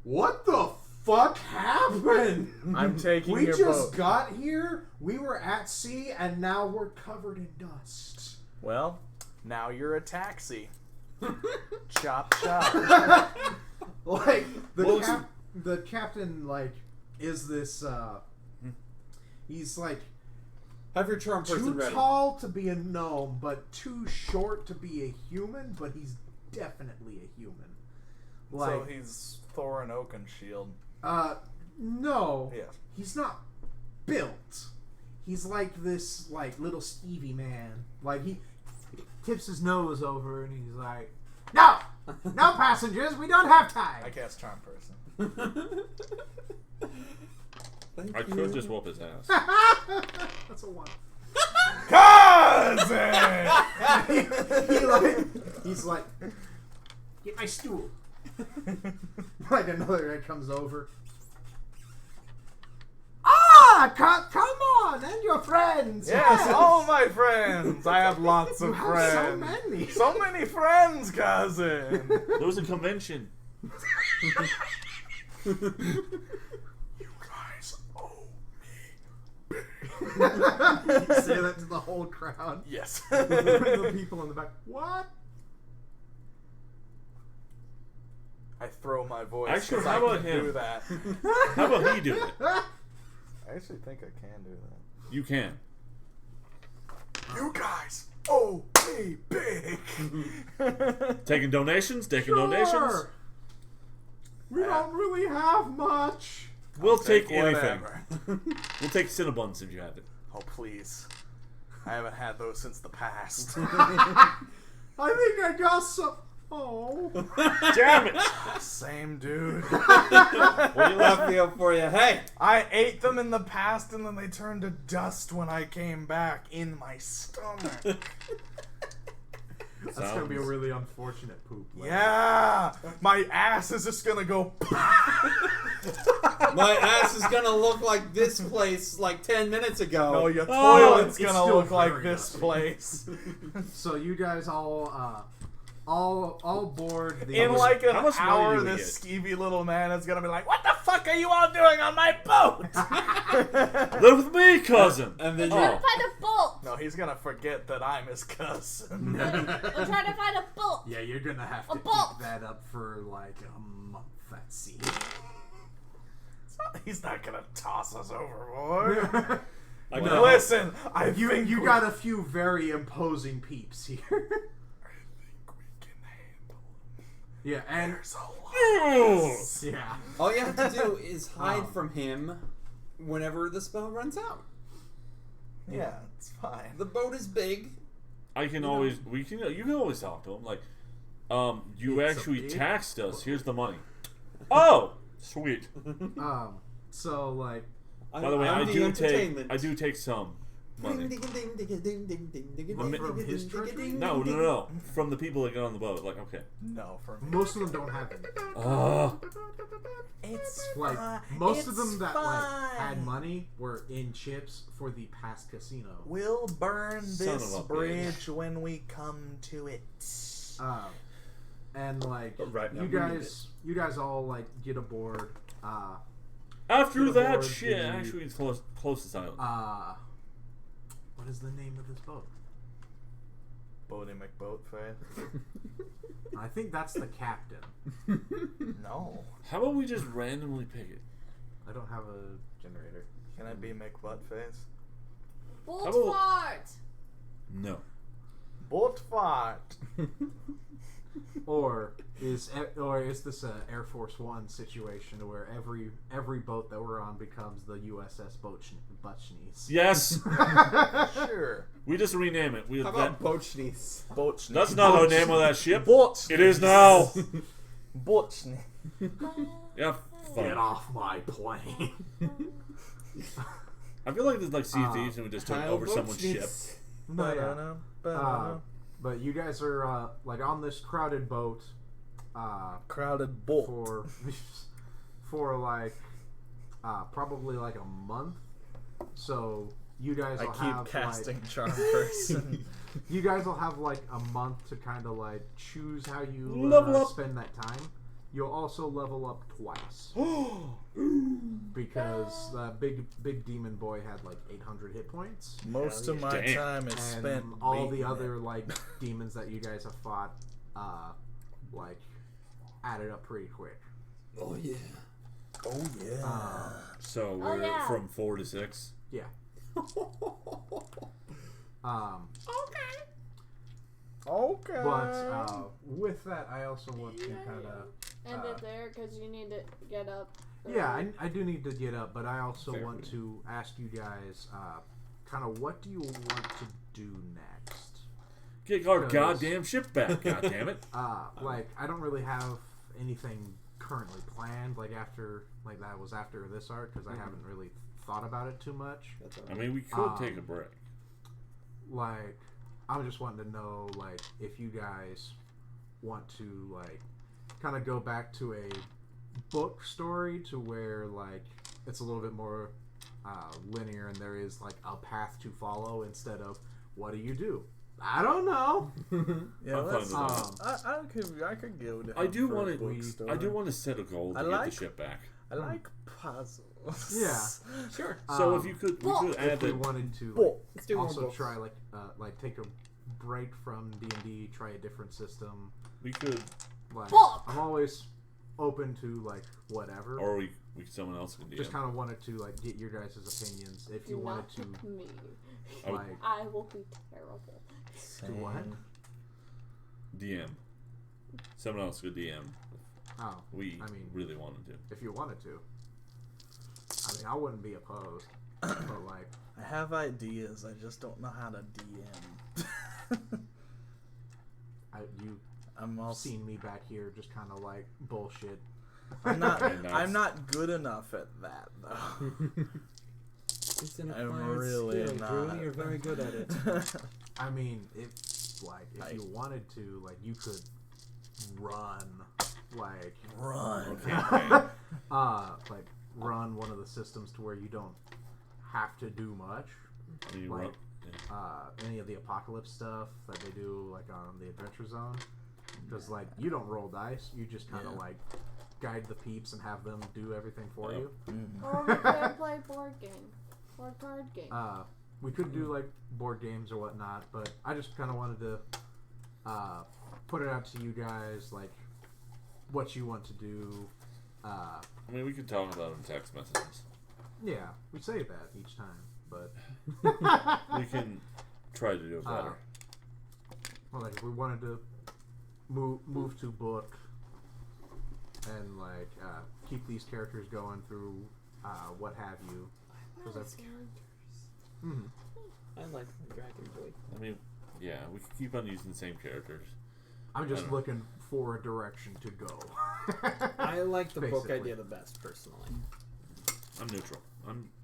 what the fuck happened? I'm taking We your just boat. got here, we were at sea, and now we're covered in dust. Well, now you're a taxi. Chop chop. Like, Well, the captain, like, is this, he's like, Have your charm person too ready. tall to be a gnome, but too short to be a human, but he's definitely a human. Like, So he's Thor and Oakenshield. no. Yes. He's not built. He's like this, like, little Stevie man. Like, he tips his nose over and he's like, no! No passengers, we don't have time! I guess charm person. Thank I you. could just whoop his ass. That's a one. Cousin! He's like, get my stool. Like another guy comes over. Come on, and your friends. Yes, all my friends. I have lots You of have friends. so many. So many friends, cousin. There was a convention. You guys owe me. Say that to the whole crowd. Yes. The people in the back. What? I throw my voice. Actually, 'cause how I about can him? do that. How about he do it? I actually think I can do that. You can. You guys owe me big. Taking donations? Taking donations? Sure. We don't really have much. We'll take anything. whatever. We'll take Cinnabons if you have it. Oh, please. I haven't had those since the past. I think I got some. Oh. Damn it! Same dude. I feel for you. Hey, I ate them in the past and then they turned to dust when I came back in my stomach. That's gonna be a really unfortunate poop. later. Yeah! My ass is just gonna go. my ass is gonna look like this place like 10 minutes ago. No, your Oh, toilet's it's gonna still look like very this dusty. place. So you guys all board the In like an How much money hour, do we this get? skeevy little man is gonna be like, "What the fuck are you all doing on my boat?" Live with me, cousin! And then Oh. Trying to find a bolt. No, he's gonna forget that I'm his cousin. I'm trying to find a bolt. Yeah, you're gonna have to A bolt. keep that up for like a month at sea. He's not gonna toss us overboard. I No. got Listen, I think You we- got a few very imposing peeps here. I think we can handle him. Yeah, and There's a lot. yeah. all you have to do is hide Um. from him whenever the spell runs out. Yeah, it's fine. The boat is big. I can always, you can always talk to him. Like, you It's actually okay. taxed us. Here's the money. Oh, sweet. So like, By the way, I'm I the do entertainment. take some money. from his treasury? No. From the people that get on the boat. Like, okay. No, for me. most of them don't have any. It's Like most of them that like had money were in chips for the past casino. We'll burn Son this of a bridge when we come to it. And like But right now, you we need guys all like get aboard. After Get that aboard shit, the- actually, it's close to silent. What is the name of this boat? Boaty McBoatface. I think that's the captain. No. How about we just randomly pick it? I don't have a generator. Can I be McButtface? Bolt fart! No. Boat fart. Or is this a Air Force One situation where every boat that we're on becomes the USS Butchneys? Yes. Sure. We just rename it. How about Bochnies? Boatchney. That's not the name of that ship. Boatchney. It is now. Boatchney. Yeah. Get Fine. off my plane. I feel like there's like Sea Thieves and we just took over someone's ship. No, yeah. But you guys are like on this crowded boat. Crowded boat. For like probably like a month. So you guys I will keep have casting like, charm person. you guys will have like a month to kind of like choose how you Level up. spend that time. You'll also level up twice. Because the big demon boy had like 800 hit points. Most of my Damn. time is And spent all the beating other it. like demons that you guys have fought like added up pretty quick. Oh yeah. Oh yeah. So we're yeah. from 4 to 6. Yeah. Okay. But with that, I also want to kind of End it there because you need to get up. yeah, I do need to get up, but I also Fair want to ask you guys kind of what do you want to do next? Get our Because- goddamn ship back. God damn it. Like I don't really have anything currently planned. Like after that was after this arc because I haven't really thought about it too much. That's all I right. mean, we could take a break. Like I'm just wanting to know like if you guys want to like kind of go back to a book story to where like it's a little bit more linear and there is like a path to follow instead of what do you do? I don't know. Yeah, I'm fine let's, with that. I could go down I do for a want book to. story. I do want to set a goal to I get like- the ship back. I like puzzles. Yeah. Sure. So if you could, we could add If we that. wanted to Book. Let's do more also books. try like take a break from D&D, try a different system. We could, Like Book! I'm always open to like whatever. or we someone else could do. Just kind of wanted to like get your guys' opinions if you Do wanted not to pick me. I would- like I will be terrible. do what? DM. Someone else could DM. Oh, We I mean- really wanted to. if you wanted to. I mean, I wouldn't be opposed, but like I have ideas. I just don't know how to DM. you I'm also. seen me back here just kind of like bullshit. I'm not. And that's- I'm not good enough at that though. It's an I'm acquired really skill, not. Drew. You're very good at it. I mean, if you wanted to, like you could run, like Run. Okay. like run one of the systems to where you don't have to do much. I mean, Like, run- any of the apocalypse stuff that they do like on the Adventure Zone, because like you don't roll dice, you just kind of Yeah. like guide the peeps and have them do everything for Oh. you. Or we could play board game. Or card game. We could do like board games or whatnot, but I just kind of wanted to put it out to you guys, like what you want to do. I mean, we could talk about it in text messages. Yeah, we say that each time, but We can try to do it better. well, like if we wanted to move to book and like keep these characters going through what have you. Characters. Mhm. I like the Dragon Boy. I mean, yeah, we could keep on using the same characters. I'm just I don't know. looking for a direction to go. I like the book Basically. idea the best, personally. I'm neutral.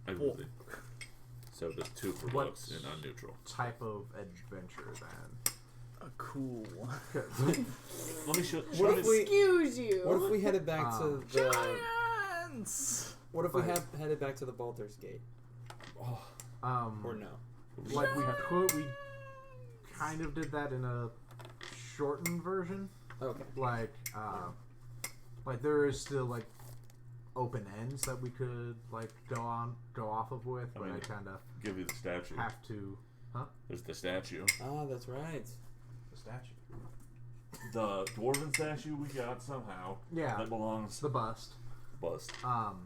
I would. So there's 2 for What- books, and I'm neutral. Type of adventure then. A cool one. Let me show. What if we? Excuse you. What if we headed back to the? Giants. What if we Like- headed back to the Baldur's Gate? Or no? Like we kind of did that in a shortened version. Okay. Like there is still like open ends that we could like go off of with, but mean- I kind of Give you the statue. have to. There's the statue. Ah, that's right. statue. The dwarven statue we got somehow. Yeah. That belongs The bust. bust.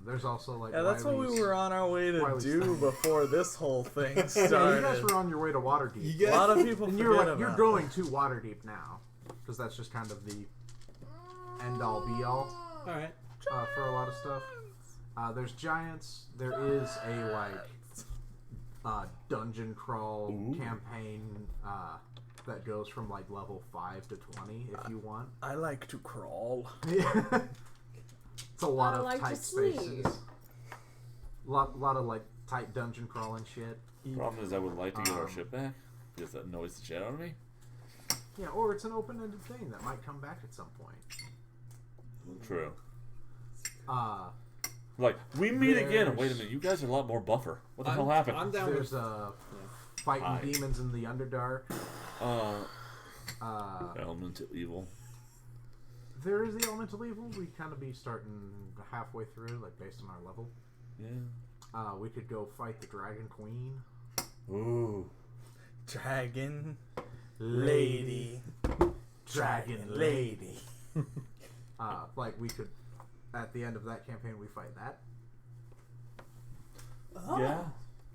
There's also like. Yeah, that's what we Wiley's- were on our way to Wiley's do thing. before this whole thing Yeah, you started. guys were on your way to Waterdeep. A lot of people And forget you're about you're going to Waterdeep now, because that's just kind of the end all be all Alright. for a lot of stuff. There's giants. There is a like dungeon crawl campaign that goes from like level 5 to 20 if you want. I like to crawl. It's a lot I of like to tight sleep. spaces. Lot of like tight dungeon crawling shit. Problem is, I would like to get our ship back because that annoys the shit out of me. Yeah, or it's an open-ended thing that might come back at some point. True. Uh, Like, we meet again. There's- Wait a minute, you guys are a lot more buffer. What the I'm- hell happened? I'm down there's with. fighting Hi. demons in the Underdark. Elemental evil. There is the elemental evil. We kind of be starting halfway through, like based on our level. Yeah. We could go fight the Dragon Queen. Ooh. Dragon lady. Dragon lady. Like we could, at the end of that campaign, we fight that. Yeah.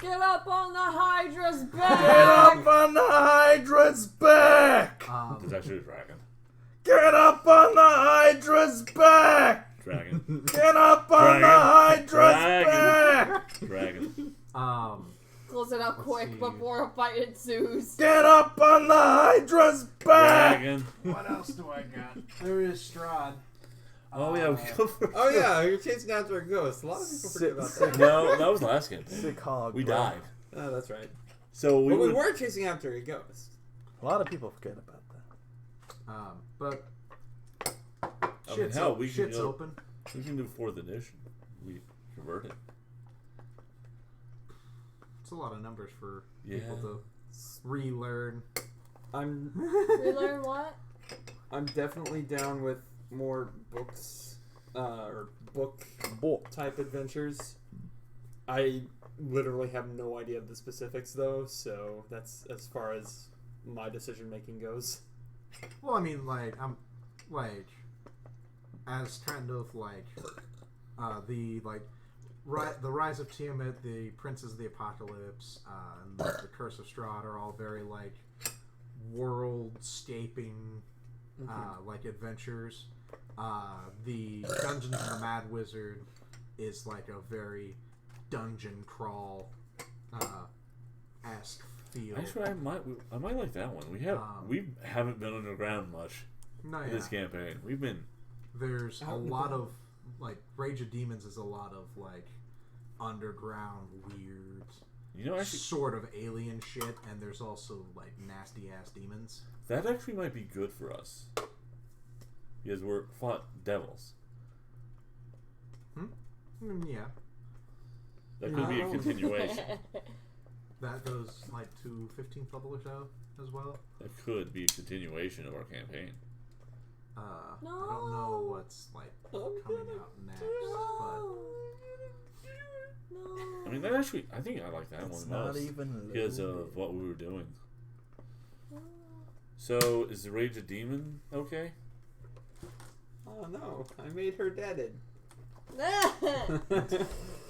Get up on the Hydra's Get back! up on the Hydra's back! It's actually a dragon. Get up on the Hydra's back! Dragon. Get up on the Hydra's Dragon. back! Dragon. Close it up quick see. before a fight ensues. Get up on the Hydra's back! Dragon. What else do I got? There is Strahd. Oh, yeah, we go for Oh yeah, you're chasing after a ghost. A lot of people forget about that. No, that was last campaign. Sick hog. We bro. died. Oh, that's right. So we But we would- were chasing after a ghost. A lot of people forget about that. But I mean, shit's, hell, we can shit's go- open. We can do 4th edition. We converted. It's a lot of numbers for Yeah. people to relearn. I'm Relearn what? I'm definitely down with more books or book type adventures. I literally have no idea of the specifics though, so that's as far as my decision making goes. Well, I mean, like I'm like as kind of like the like the Rise of Tiamat, the Princes of the Apocalypse, and the Curse of Strahd are all very like world-scaping like adventures. The Dungeons and the Mad Wizard is like a very dungeon crawl esque feel. Actually, I might like that one. We haven't been underground much No, in yeah. this campaign. We've been There's a Out in the lot dark. of like Rage of Demons is a lot of like underground weird actually sort of alien shit, and there's also like nasty ass demons. that actually might be good for us because we're fought devils. Yeah, That could be a No. continuation. that goes like to 15th level or so as well. That could be a continuation of our campaign. I don't know what's like coming out next, but No. I mean, that actually, I think I like that It's one not most even because loaded. of what we were doing. So, is the Rage of Demon okay? Oh no, I made her deaded.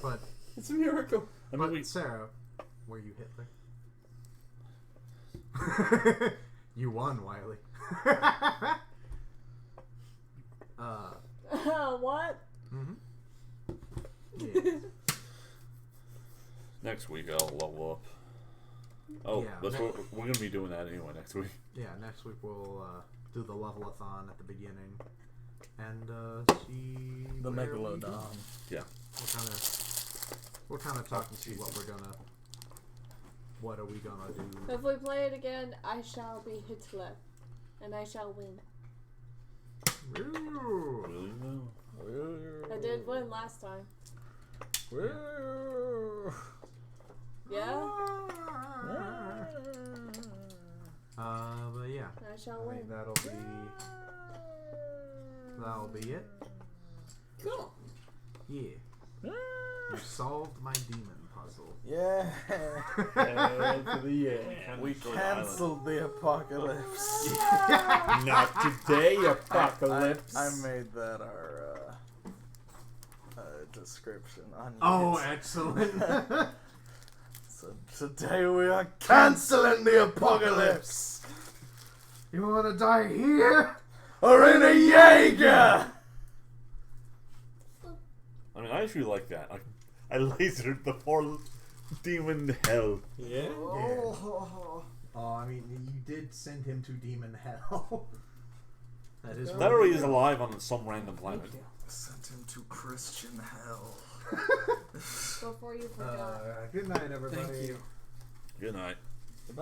but It's a miracle. I mean, but Sarah, were you Hitler? You won, Wiley. What? Yeah. next week I'll level up. Oh, Yeah. that's what we're gonna be doing that anyway next week. Yeah, next week we'll do the level-a-thon at the beginning and see The where we Megalodon. go. Yeah. We'll kind of talk and see what are we gonna do. If we play it again, I shall be Hitler. And I shall win. Ooh. Really? No. I did win last time. Yeah? But yeah, I shall I win. mean that'll be it. Cool. Yeah, you solved my demon puzzle. cancelled. Yeah. Hell to the yeah. We Destroy the canceled the apocalypse. Not today, apocalypse. I made that our description on Oh, YouTube. excellent. So today we are canceling the apocalypse. You want to die here? Or in a Jaeger. I mean, I actually like that. I lasered the poor demon hell. Yeah. Oh, I mean, you did send him to demon hell. That is That or he's alive on some random planet. Sent him to Christian hell. Before you forgot. Good night, everybody. Thank you. Good night.